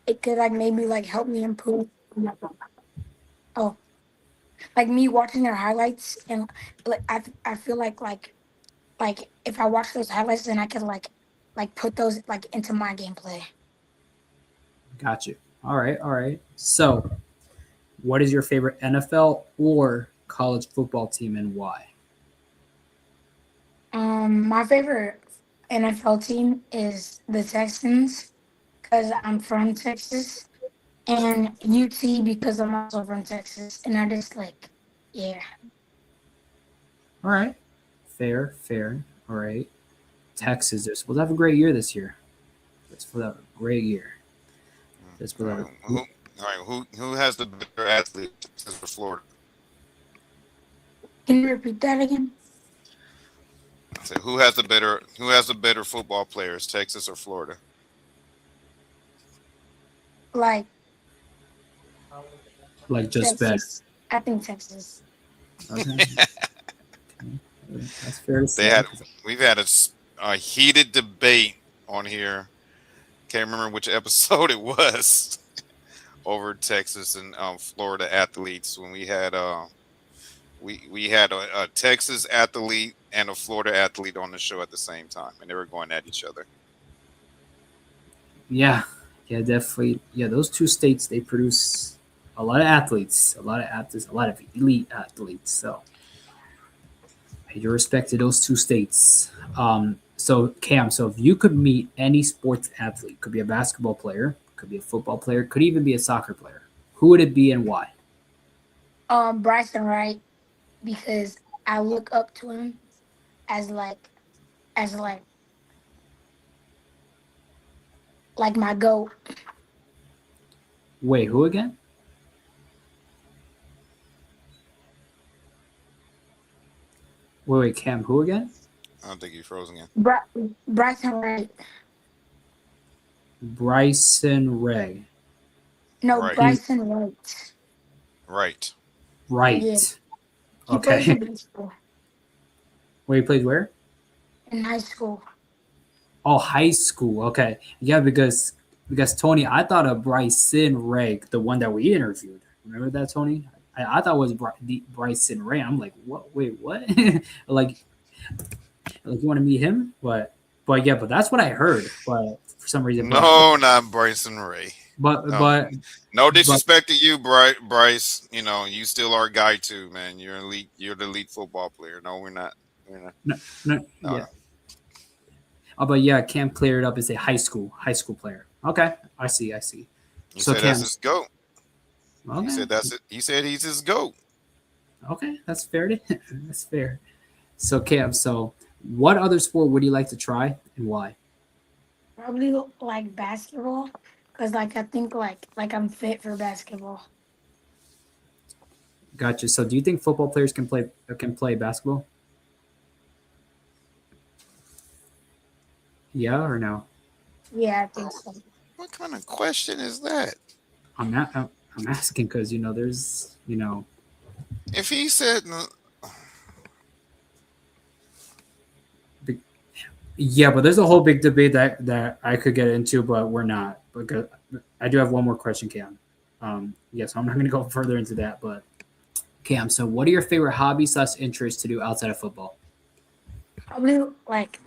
it could like maybe like help me improve. Oh, like me watching their highlights, and like I feel like if I watch those highlights, then I could like put those like into my gameplay. Got you. All right, all right. So, what is your favorite NFL or college football team and why? My favorite NFL team is the Texans because I'm from Texas, and UT because I'm also from Texas, and I just like, yeah. All right, fair, fair. All right, Texas. They're supposed to have a great year this year. They're supposed to have a great year. They're All supposed to have right, who has the better athlete for Florida? Can you repeat that again? So who has the better football players, Texas or Florida? Like like just better. Texas. I think Texas. Okay, okay. That's fair to They say. had we've had a heated debate on here. Can't remember which episode it was over Texas and Florida athletes when we had a Texas athlete and a Florida athlete on the show at the same time, and they were going at each other. Yeah, yeah, definitely. Yeah, those two states they produce a lot of athletes, a lot of athletes, a lot of elite athletes. So, pay your respect to those two states. So Cam, so if you could meet any sports athlete, could be a basketball player, could be a football player, could even be a soccer player, who would it be and why? Bryson Wright because I look up to him as as like my goat. Wait, who again? Wait, Cam, who again? I don't think he froze again. Bryson Wright. Bryson Ray. No, Right, He's Bryson Wright. right. Yeah, right. he plays in Okay. high school. Wait, he played where? In high school. Oh, high school. Okay. Yeah, because Tony, I thought of Bryson Ray, the one that we interviewed. Remember that, Tony? I thought it was Bryson Ray. I'm like, what? Wait, what? like, like you want to meet him? But yeah, but that's what I heard. But for some reason, No, not Bryson Ray. but No, but no but disrespect to you, Bryce. You know, you still are a guy too, man. You're elite. You're the elite football player. No, we're not. We're not. no, no, No, yeah. no. Oh, but yeah, Cam cleared it up as a high school player. Okay, I see. He So said that's Cam, his goat. He okay, said that's it. He said he's his goat. okay, that's fair. That's fair. So Cam, so what other sport would you like to try and why? Probably like basketball, cause like I think like I'm fit for basketball. Gotcha. So do you think football players can play basketball? Yeah or no? Yeah, I think so. What kind of question is that? I'm not. I'm asking because there's If he said no, yeah, but there's a whole big debate that I could get into, but we're not because I do have one more question, Cam. Yes, I'm not going to go further into that, but Cam. So what are your favorite hobbies/interests to do outside of football? Probably like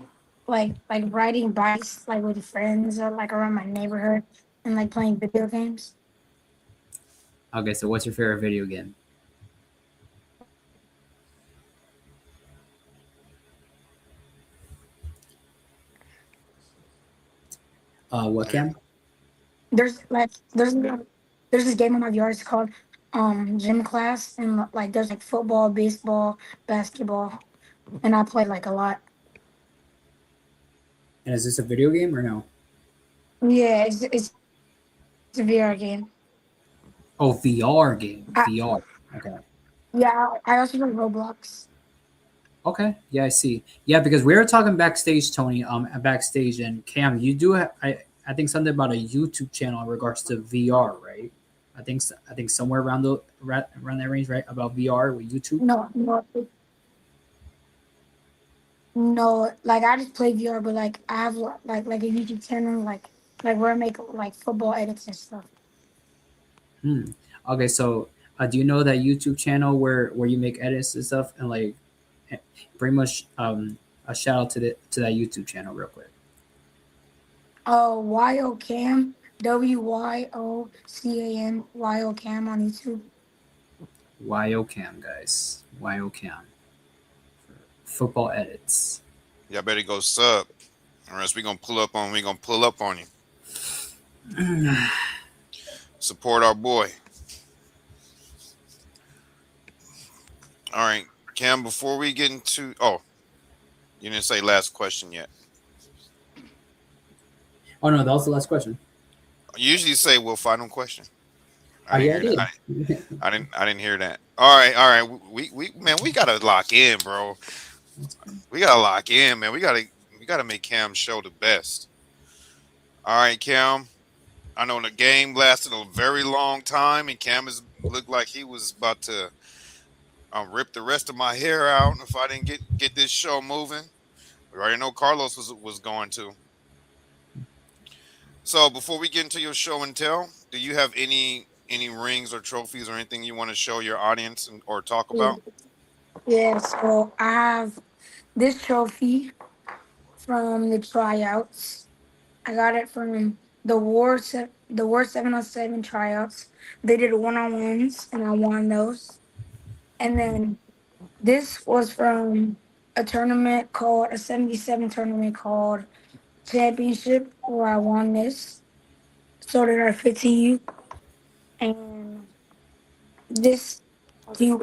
riding bikes like with friends or like around my neighborhood and like playing video games. Okay, so what's your favorite video game? What Cam? There's like there's this game on my VR. It's called gym class, and like there's like football, baseball, basketball, and I play like a lot. And is this a video game or no? Yeah, it's a VR game. Oh, VR game. I, VR. Okay. yeah, I also play Roblox. Okay. Yeah, I see. Yeah, because we were talking backstage, Tony. Backstage, and Cam, you do. I think something about a YouTube channel in regards to VR, right? I think somewhere around around that range, right? About VR with YouTube. No, no, no. Like I just play VR, but like I have like a YouTube channel, like where I make like football edits and stuff. Hmm. Okay, so do you know that YouTube channel where you make edits and stuff and like eh, pretty much a shout out to that YouTube channel real quick. YOCam, WYOCAM on YouTube. YOCam guys, YOCam football edits. Y'all better go sub, or else we gonna pull up on you. Support our boy. All right, Cam. Before we get into, you didn't say last question yet. Oh no, that was the last question. You usually say, "Well, final question." Oh I yeah, I didn't hear that. did. I didn't hear that. All right. We gotta lock in, bro. We gotta lock in, man. We gotta make Cam show the best. All right, Cam. I know the game lasted a very long time, and Cam looked like he was about to rip the rest of my hair out if I didn't get this show moving. We already know Carlos was going to. So before we get into your show and tell, do you have any rings or trophies or anything you want to show your audience or talk Yeah, about? yeah. So I have this trophy from the tryouts. I got it from the War 707 tryouts. They did one-on-ones, and I won those. And then this was from a 77 tournament called Championship, where I won this. So did our 15U. And this, you,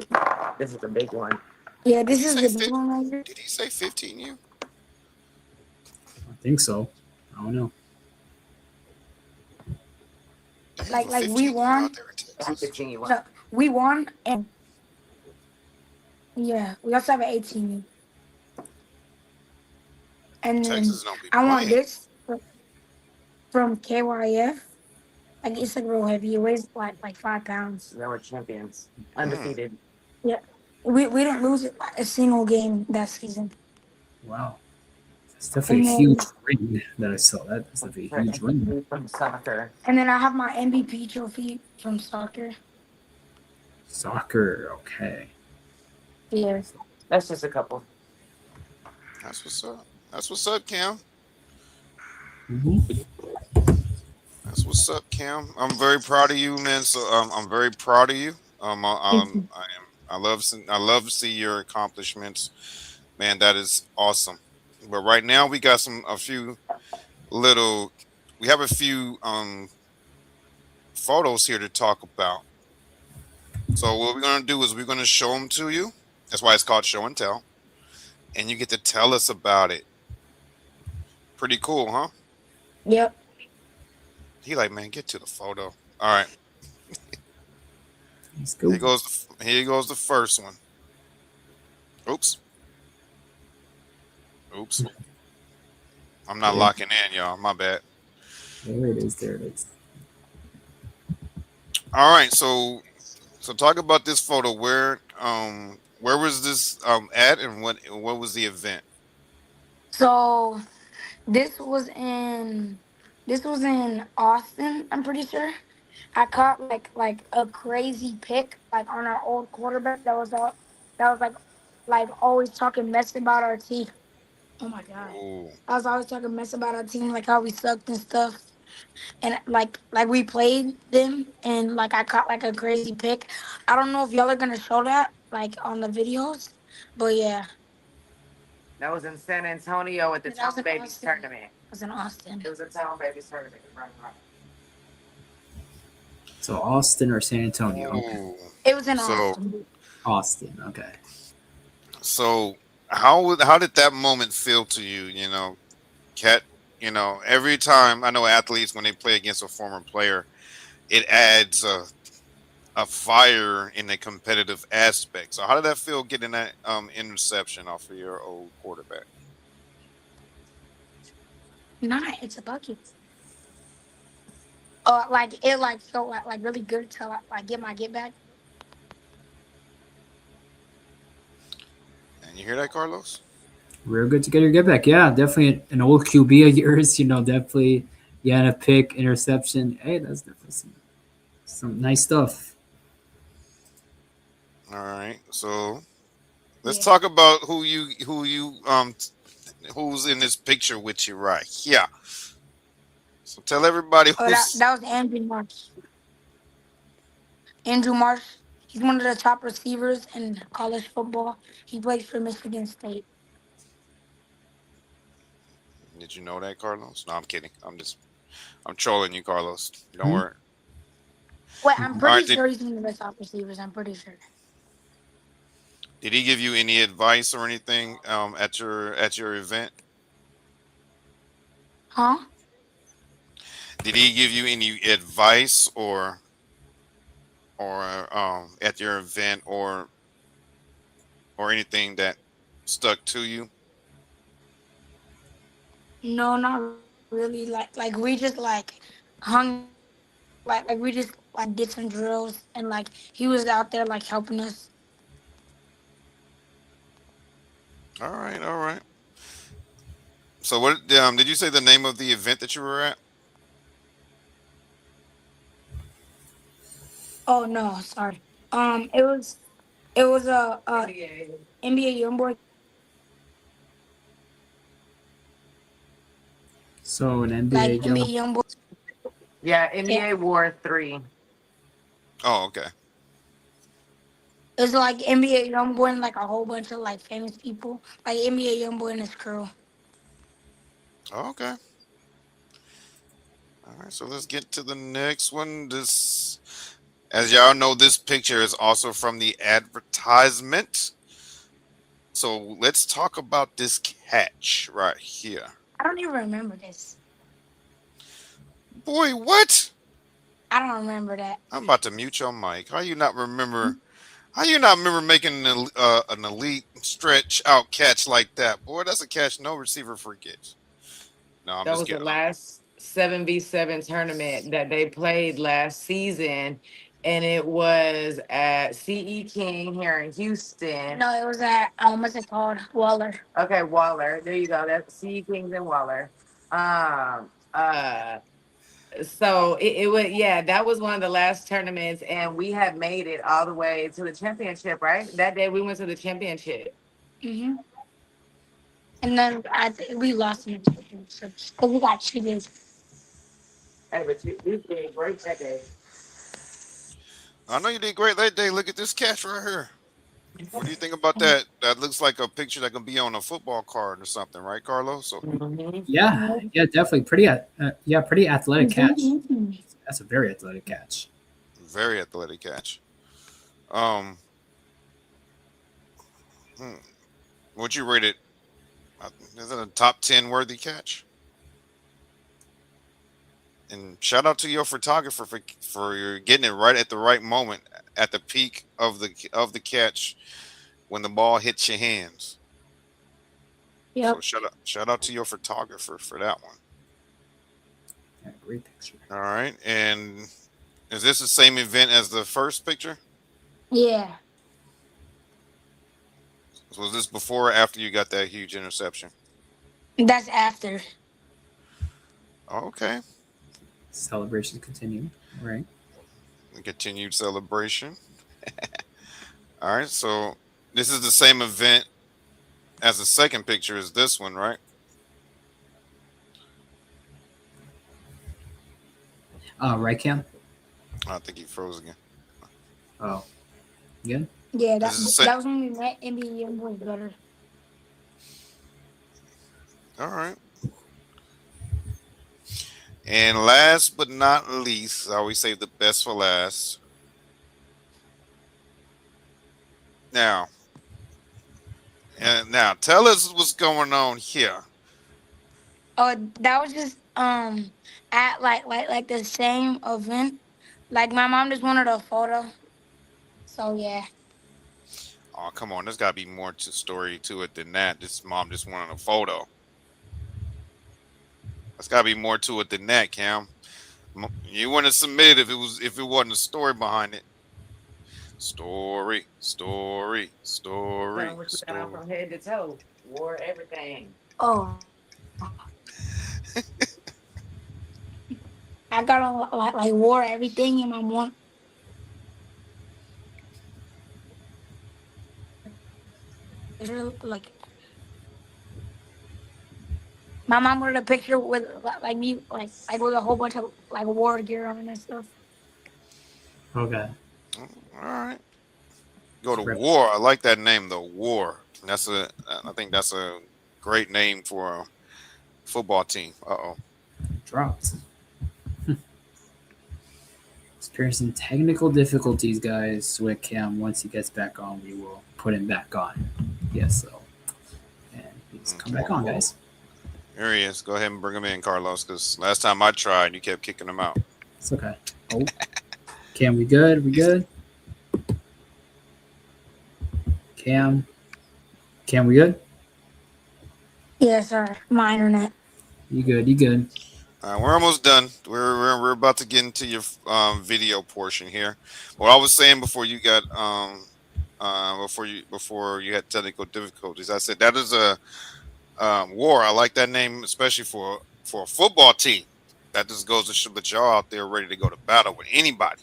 This is the big one. yeah, Did this he is say the big one right here. Did he say 15U? I think so. I don't know. Do you Like, have a we 15U won. out there in That's Texas? 15 you want. No, we won, and yeah, we also have an 18U. And then Texas don't be I want playing. this from KYF. Like it's like real heavy. It weighs like 5 pounds. Now we're champions. Mm. Undefeated. Yeah, we didn't lose it a single game that season. Wow, it's definitely And a then huge ring that I saw. That's definitely a huge ring. From soccer. and then I have my MVP trophy from soccer. Soccer, okay. Yeah. That's just a couple. That's what's up. That's what's up, Cam. Mm-hmm. That's what's up, Cam. I'm very proud of you, man. So I'm very proud of you. Thank you. I love to see your accomplishments, man. That is awesome. But right now we got a few little. We have a few photos here to talk about. So what we're gonna do is we're gonna show them to you. That's why it's called show and tell, and you get to tell us about it. Pretty cool, huh? Yep. He like, man, get to the photo. All right, Let's go. Here goes the first one. Oops. I'm not locking in, y'all. My bad. There it is. There it is. All right, so talk about this photo. Where was this at, and what was the event? So this was in Austin. I'm pretty sure. I caught like a crazy pick like on our old quarterback that was like always talking mess about our team. Oh my god. Ooh. I was always talking mess about our team, like how we sucked and stuff. And like we played them and like I caught like a crazy pick. I don't know if y'all are gonna show that like on the videos. But yeah. That was in San Antonio at the That was Town in Babies Austin. tournament. It was in Austin. It was a Town Babies tournament. Right. So Austin or San Antonio? Okay. Ooh. It was in So- Austin. Austin. Okay. So how did that moment feel to you? You know, Kat. You know, every time I know athletes when they play against a former player, it adds a fire in the competitive aspect. So how did that feel getting that interception off of your old quarterback? Nah, it's a bucket. like it like felt like really good to like get my get back. And you hear that, Carlos? Real good to get your get back. Yeah, definitely an old QB of yours. Definitely. Yeah, and a pick, interception. Hey, that's definitely some nice stuff. All right. So let's Yeah. talk about who's in this picture with you right here. So tell everybody Oh, that who's. that was Andrew Marsh. Andrew Marsh. He's one of the top receivers in college football. He plays for Michigan State. Did you know that, Carlos? No, I'm kidding. I'm trolling you, Carlos. Don't Hmm? worry. Wait, I'm All pretty right. Did sure he's one of the top receivers. I'm pretty sure. did he give you any advice or anything at your event? Huh? Did he give you any advice or at your event or anything that stuck to you? No, not really. Like we just like hung like we just like did some drills and like he was out there like helping us. All right, all right. So what did you say the name of the event that you were at? Oh no, sorry. It was a NBA YoungBoy So an like NBA NBA young. YoungBoy. Yeah, Yeah, NBA War 3. Oh, okay. it was like NBA YoungBoy and like a whole bunch of like famous people, like NBA YoungBoy and his crew. Oh, okay. All right. So let's get to the next one. This, as y'all know, this picture is also from the advertisement. So let's talk about this catch right here. I don't even remember this. Boy, what? I don't remember that. I'm about to mute your mic. How you not remember? How you not remember making an elite stretch out catch like that? Boy, that's a catch no receiver forgets. No, I'm That just was the kidding. last 7v7 tournament that they played last season. And it was at CE King here in Houston. No, it was at what's it called? Waller. Okay, Waller. There you go. That's CE Kings and Waller. Um, uh, so it was, yeah, that was one of the last tournaments, and we had made it all the way to the championship, right? That day we went to the championship. Hmm. And then we lost in the championship because we got cheated. Hey, but you did great that day. I know you did great that day. Look at this catch right here. What do you think about that? That looks like a picture that can be on a football card or something, right, Carlos? So Mhm. Yeah, yeah, definitely pretty athletic catch. Mhm. That's a very athletic catch. very athletic catch. Um, hmm, would you rate it? Is it a top 10 worthy catch? And shout out to your photographer for your getting it right at the right moment at the peak of the catch when the ball hits your hands. So Yep. shout out to your photographer for that one. Yeah, great picture. All right. And is this the same event as the first picture? Yeah. Was this before or after you got that huge interception? That's after. Okay. Celebrations continue. All right. Continued celebration. All right. So this is the same event as the second picture is this one, right? Right, Cam. I think he froze again. Oh, good. Yeah, This that is the same. that was when we met NBA YoungBoy better. All right. And last but not least, I always save the best for last. Now, now tell us what's going on here. Oh, that was just at like the same event. Like my mom just wanted a photo. So yeah. Oh, come on. There's got to be more to story to it than that. This mom just wanted a photo. There's got to be more to it than that, Cam. You wouldn't have submitted if it wasn't a story behind it. Story, story, Tell story, them what you got on story. from head to toe. Wore everything. Oh, I got on like wore everything in my mom. Like my mom wanted a picture with like me like with a whole bunch of like war gear on and stuff. Okay. All right. Go to Rip. war. I like that name though. War. I think that's a great name for a football team. Uh-oh. Dropped. Experiencing technical difficulties, guys, with Cam. Once he gets back on, we will put him back on. Yes, so. And he's come back on, guys. Here he is. Go ahead and bring him in, Carlos, because last time I tried, you kept kicking him out. It's okay. Oh. Cam, we good? We good? Cam, we good? Yeah, sorry, my internet. You good? You good? We're almost done. We're about to get into your video portion here. What I was saying before you got before you had technical difficulties, I said that is a war. I like that name, especially for a football team. That just goes to show that y'all out there ready to go to battle with anybody.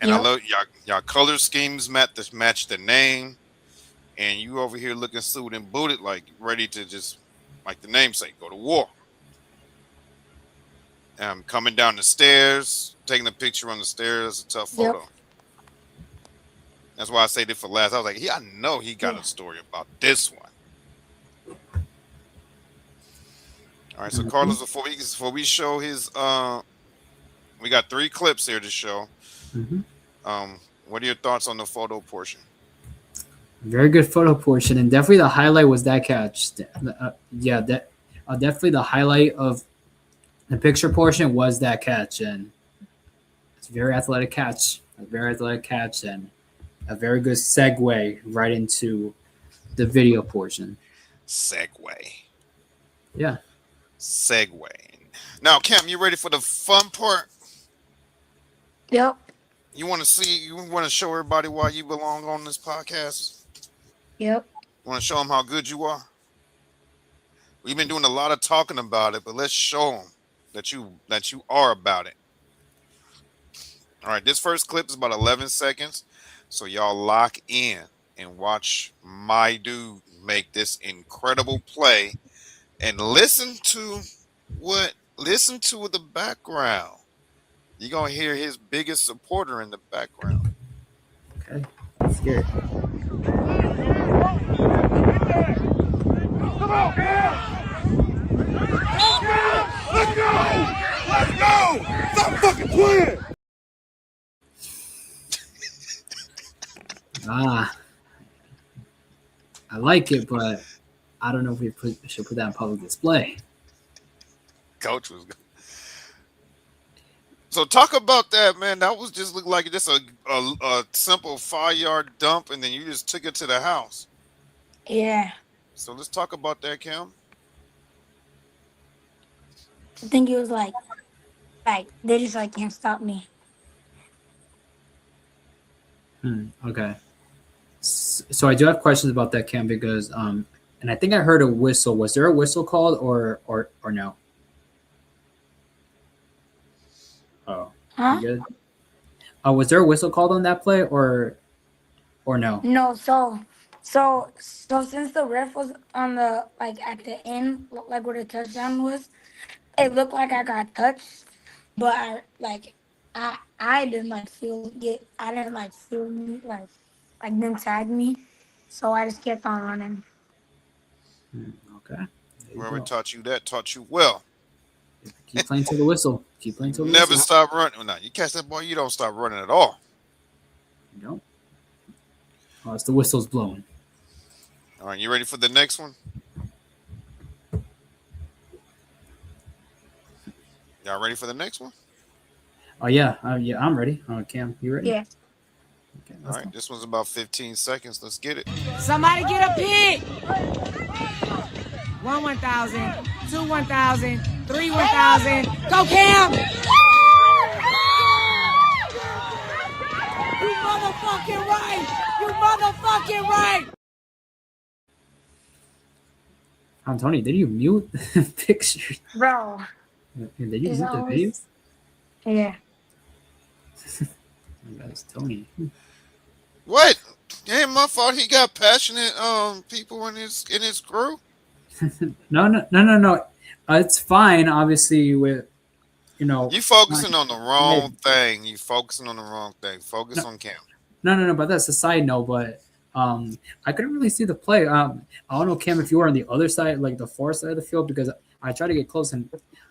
And Yep. I love y'all color schemes match the name, and you over here looking suited and booted, like ready to just, like the namesake, go to war. Coming down the stairs, taking a picture on the stairs, a tough photo. Yep. That's why I saved it for last. I was like, I know he got a story about this one. All right, so Carlos, before we show his, we got 3 clips here to show. Mm-hmm. What are your thoughts on the photo portion? Very good photo portion, and definitely the highlight was that catch. Definitely the highlight of the picture portion was that catch, and it's a very athletic catch. A very athletic catch, and a very good segue right into the video portion. Segue. Yeah. Segue. Now, Cam, you ready for the fun part? Yep. You want to show everybody why you belong on this podcast? Yep. You want to show them how good you are? We've been doing a lot of talking about it, but let's show them that you are about it. All right, this first clip is about 11 seconds, so y'all lock in and watch my dude make this incredible play, and listen to the background. You're gonna hear his biggest supporter in the background. Okay. Let's hear it. Come on, let's go! Let's go! Stop fucking playing! I like it, but I don't know if we should put that on public display. Coach was good. So talk about that, man. That was just looked like just a simple 5-yard dump, and then you just took it to the house. Yeah. So let's talk about that, Cam. I think it was like they just like can't stop me. Okay. So I do have questions about that, Cam, because and I think I heard a whistle. Was there a whistle called or no? Oh, Huh? you good? Was there a whistle called on that play or no? No, so since the ref was on the like at the end, like where the touchdown was, it looked like I got touched, but I didn't like feel me like them tag me, so I just kept on running. Okay. Whoever taught you that taught you well. Keep playing till the whistle. Keep playing till the Never whistle. stop running. Well, no, you catch that ball, you don't stop running at all. You don't. Oh, it's the whistle's blowing. All right, you ready for the next one? Y'all ready for the next one? Oh yeah, I'm ready. Cam, you ready? Yeah. Okay, All right, this one's about 15 seconds. Let's get it. Somebody get a pick. 1,000, 2 1,000, 3 1,000. Go Cam! motherfucking right. You motherfucking right. Tony, did you mute the picture? Bro, Did you it's mute the always videos? yeah. That's Tony. What? Ain't my fault. He got passionate people in his crew. No. It's fine. Obviously, with You focusing on the yeah, wrong thing. You focusing on the wrong thing. Focus no, on Cam. no. But that's a side note. But I couldn't really see the play. I don't know, Cam, if you were on the other side, like the far side of the field, because I tried to get close and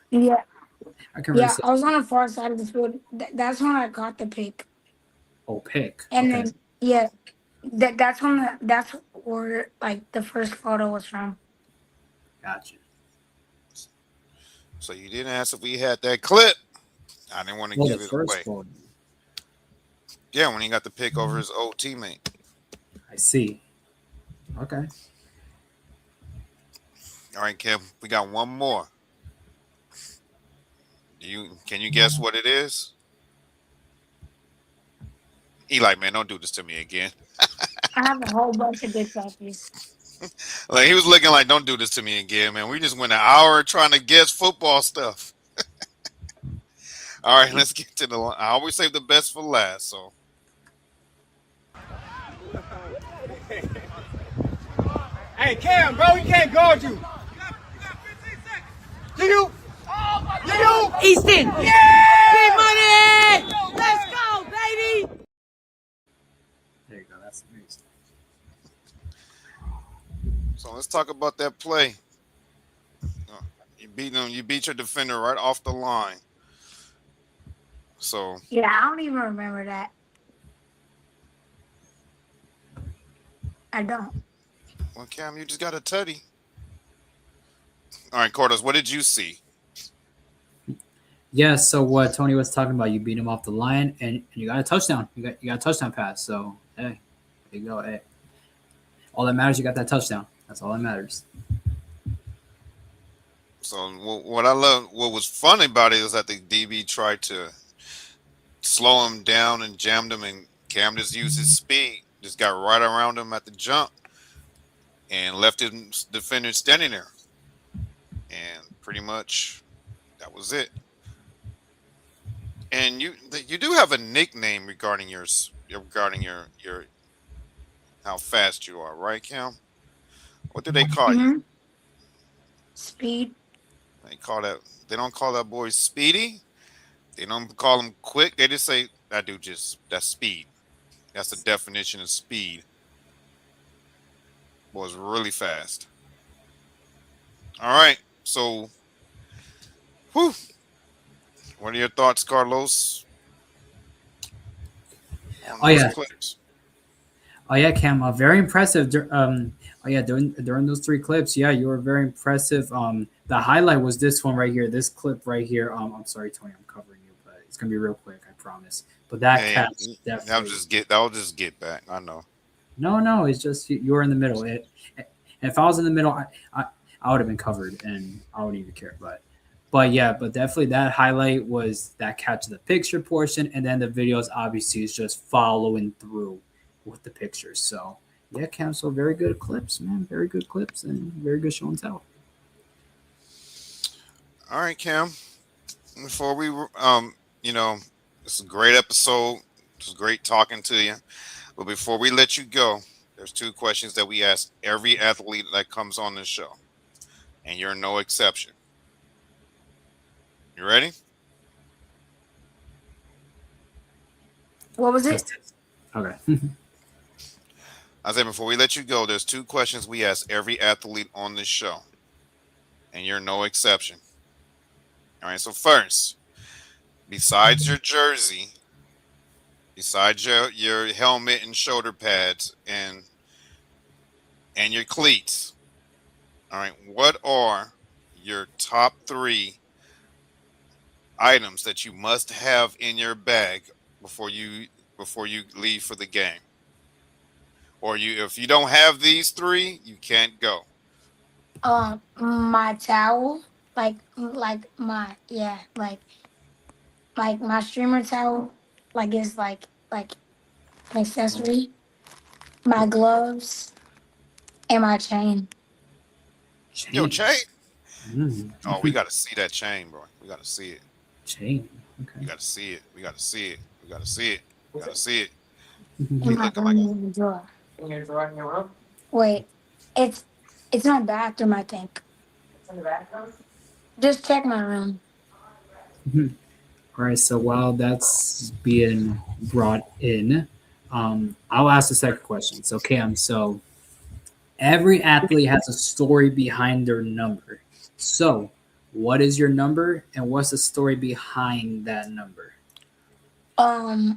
Yeah. I couldn't really Yeah, see. I was on the far side of the field. That's when I got the pick. Oh, pick. And Okay, then yeah, that's where like the first photo was from. gotcha. So you didn't ask if we had that clip. I didn't want to Well, the give it first away. photo. Yeah, when he got the pick over his old teammate. I see. Okay. All right, Kim, we got one more. Can you guess what it is? Eli, man, don't do this to me again. I have a whole bunch of good puppies. Like he was looking like, don't do this to me again, man. We just went an hour trying to guess football stuff. All right, let's get to the. I always save the best for last. So, Hey, Cam, bro, we can't guard you. Do you? Do you? Easton. Yeah! Big money! Let's go, baby! There you go. That's amazing. so let's talk about that play. You beat them. You beat your defender right off the line. So Yeah, I don't even remember that. I don't. well, Cam, you just got a tutty. All right, Cordes, what did you see? Yeah, so what Tony was talking about, you beat him off the line and you got a touchdown. You got a touchdown pass. So hey, there you go. Hey. All that matters, you got that touchdown. That's all that matters. So what I love, what was funny about it is that the DB tried to slow him down and jammed him, and Cam just used his speed, just got right around him at the jump, and left his defender standing there, and pretty much that was it. And you do have a nickname regarding your how fast you are, right, Cam? What do they call you? Mm-hmm. Speed. They call that. They don't call that boy Speedy. They don't call him quick. They just say that dude that's speed. That's the definition of speed. Was really fast. All right. So, whew. What are your thoughts, Carlos? On Oh those yeah. clips? Oh yeah, Cam. Very impressive. Oh yeah, during those three clips, yeah, you were very impressive. The highlight was this one right here, this clip right here. I'm sorry, Tony, I'm covering you, but it's gonna be real quick, I promise. But that Yeah, catch I'll definitely. just get back. I know. No, it's just you were in the middle. If I was in the middle, I would have been covered, and I wouldn't even care. But yeah, but definitely that highlight was that catch of the picture portion, and then the videos obviously is just following through with the pictures. So yeah, Cam, so very good clips, man. Very good clips and very good show and tell. All right, Cam. Before we it's a great episode. It was great talking to you. But before we let you go, there's two questions that we ask every athlete that comes on this show, and you're no exception. You ready? What was it? Okay. I said before we let you go, there's two questions we ask every athlete on this show, and you're no exception. All right. So first, besides your jersey, besides your helmet and shoulder pads and your cleats, all right, what are your top three items that you must have in your bag before you leave for the game? Or if you don't have these three, you can't go. My towel, like my streamer towel, like is like accessory, my gloves, and my chain. Yo, Chain. chain. Mm. Oh, we gotta see that chain, bro. We gotta see it. Chain. We Okay. gotta see it. We gotta see it. We gotta see it. We gotta see it. In He my looking like room in the drawer. In your drawer in your room? Wait, it's it's my bathroom, I think. It's in the bathroom? Just check my room. Mhm. All right. So while that's being brought in, I'll ask the second question. So Cam, so every athlete has a story behind their number. So, what is your number, and what's the story behind that number?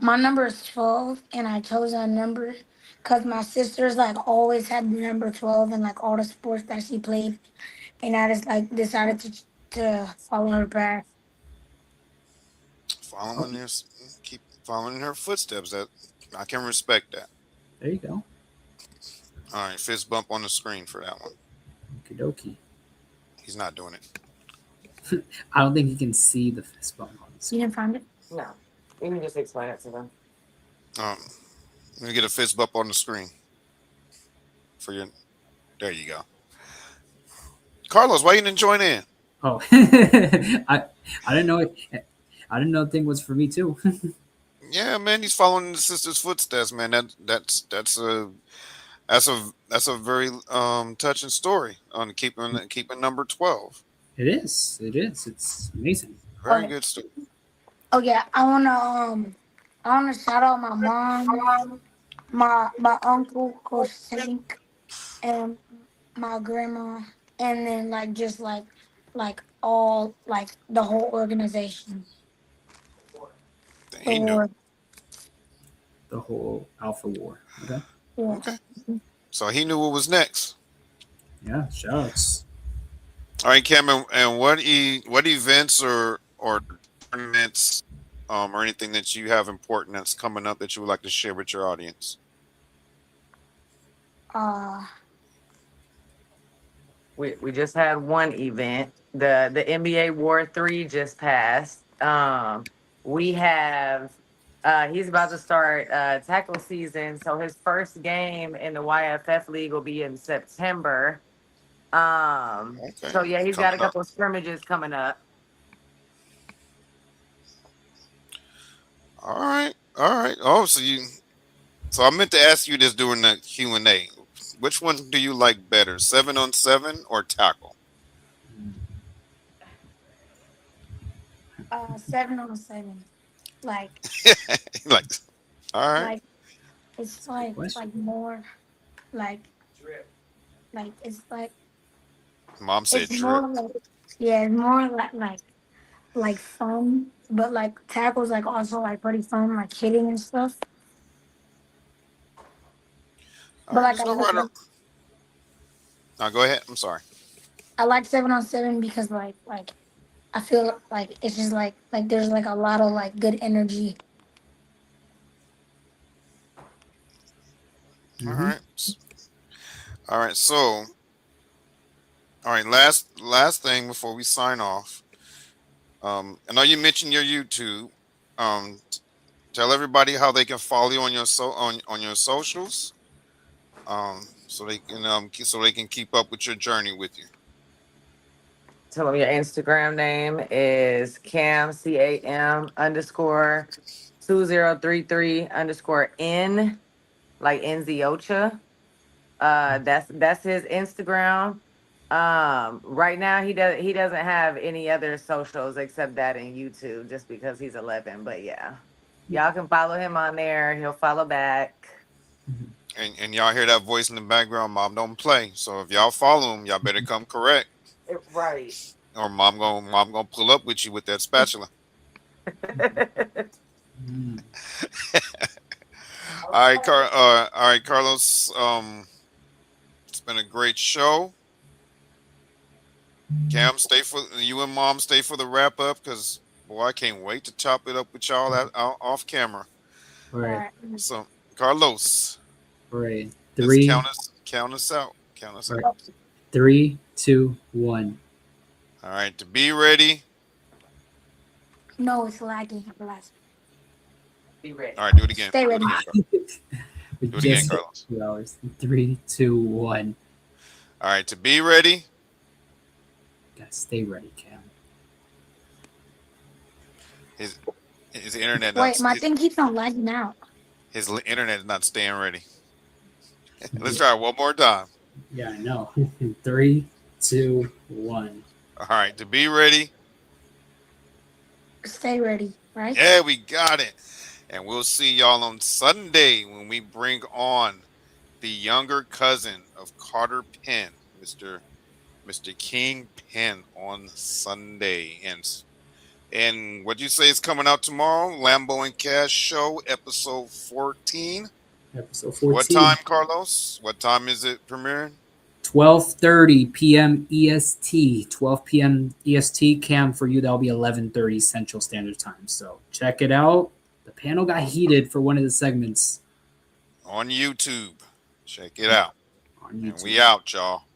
My number is 12, and I chose that number because my sister's like always had the number 12 in like all the sports that she played, and I just like decided to follow her path. Oh, following her, keep following in her footsteps. That I can respect that. there you go. All right, fist bump on the screen for that one. Okie dokie. He's not doing it. I don't think you can see the fist bump on the You screen. didn't find it? No. You can just explain it to them. Um, let me get a fist bump on the screen for your. There you go, Carlos. Why you didn't join in? Oh, I didn't know it. I didn't know the thing was for me too. Yeah, man, he's following his sister's footsteps, man. That's a very touching story on keeping number 12. It is. It is. It's amazing. Very Okay. good story. Oh yeah, I wanna shout out my mom, my uncle, Coach Tank, and my grandma, and then like just like all like the whole organization. He knew. Or The whole Alpha War. Okay. yeah. Okay, so he knew what was next. Yeah. Shouts. All right, Cameron, and what events or tournaments or anything that you have important that's coming up that you would like to share with your audience? Uh, We just had one event. The NBA War 3 just passed. We have he's about to start tackle season. So his first game in the YFF league will be in September. Okay, So yeah, he's got coming a up. couple of scrimmages coming up. All right, all right. Oh, so I meant to ask you this during the Q&A. Which one do you like better, 7-on-7 or tackle? 7 on 7. Like Like, all right. like it's That's a good question. like more like it's like Mom said it's drip. more like yeah, it's more like fun, but like tackles like also like pretty fun, like hitting and stuff. All But right, like there's no right or. Now go ahead. I'm sorry. I like 7 on 7 because like I feel like it's just like there's like a lot of like good energy. All Mm-hmm. right. All right. So, all right. Last thing before we sign off. I know you mentioned your YouTube. Tell everybody how they can follow you on your on your socials. So they can keep up with your journey with you. Tell them your Instagram name is CAM underscore 2033 underscore N, like Nzeocha. That's his Instagram. Right now he doesn't have any other socials except that in YouTube, just because he's 11. But yeah, y'all can follow him on there. He'll follow back. And y'all hear that voice in the background. Mom don't play. So if y'all follow him, y'all better come correct. Right. Or mom gonna pull up with you with that spatula. Mm. All right, Carlos. It's been a great show. Cam, stay for you and Mom. Stay for the wrap up because boy, I can't wait to chop it up with y'all off camera. All All right. right. So, Carlos, All right. let's Three. count us out. Count us All out. right. 3, 2, 1. All right, to be ready. No, it's lagging. Be ready. All right, do it again. Stay Do it ready. again, Carlos. We Do it again, just hit Carlos. 2 hours. 3, 2, 1. All right, to be ready. Gotta stay ready, Cam. His internet Wait, not my thing keeps on lagging out. his internet is not staying ready. Let's try it one more time. Yeah, I know. 3, 2, 1. All right, to be ready. Stay ready, right? Yeah, we got it. And we'll see y'all on Sunday when we bring on the younger cousin of Carter Penn, Mr. King Penn, on Sunday. And what you say is coming out tomorrow? Lambo and Cash Show, episode 14. Episode 14. What time, Carlos? What time is it premiering? 12:30 p.m. EST. 12 p.m. EST. Cam, for you, that'll be 11:30 Central Standard Time. So check it out. The panel got heated for one of the segments On YouTube. Check it out. on YouTube. And we out, y'all.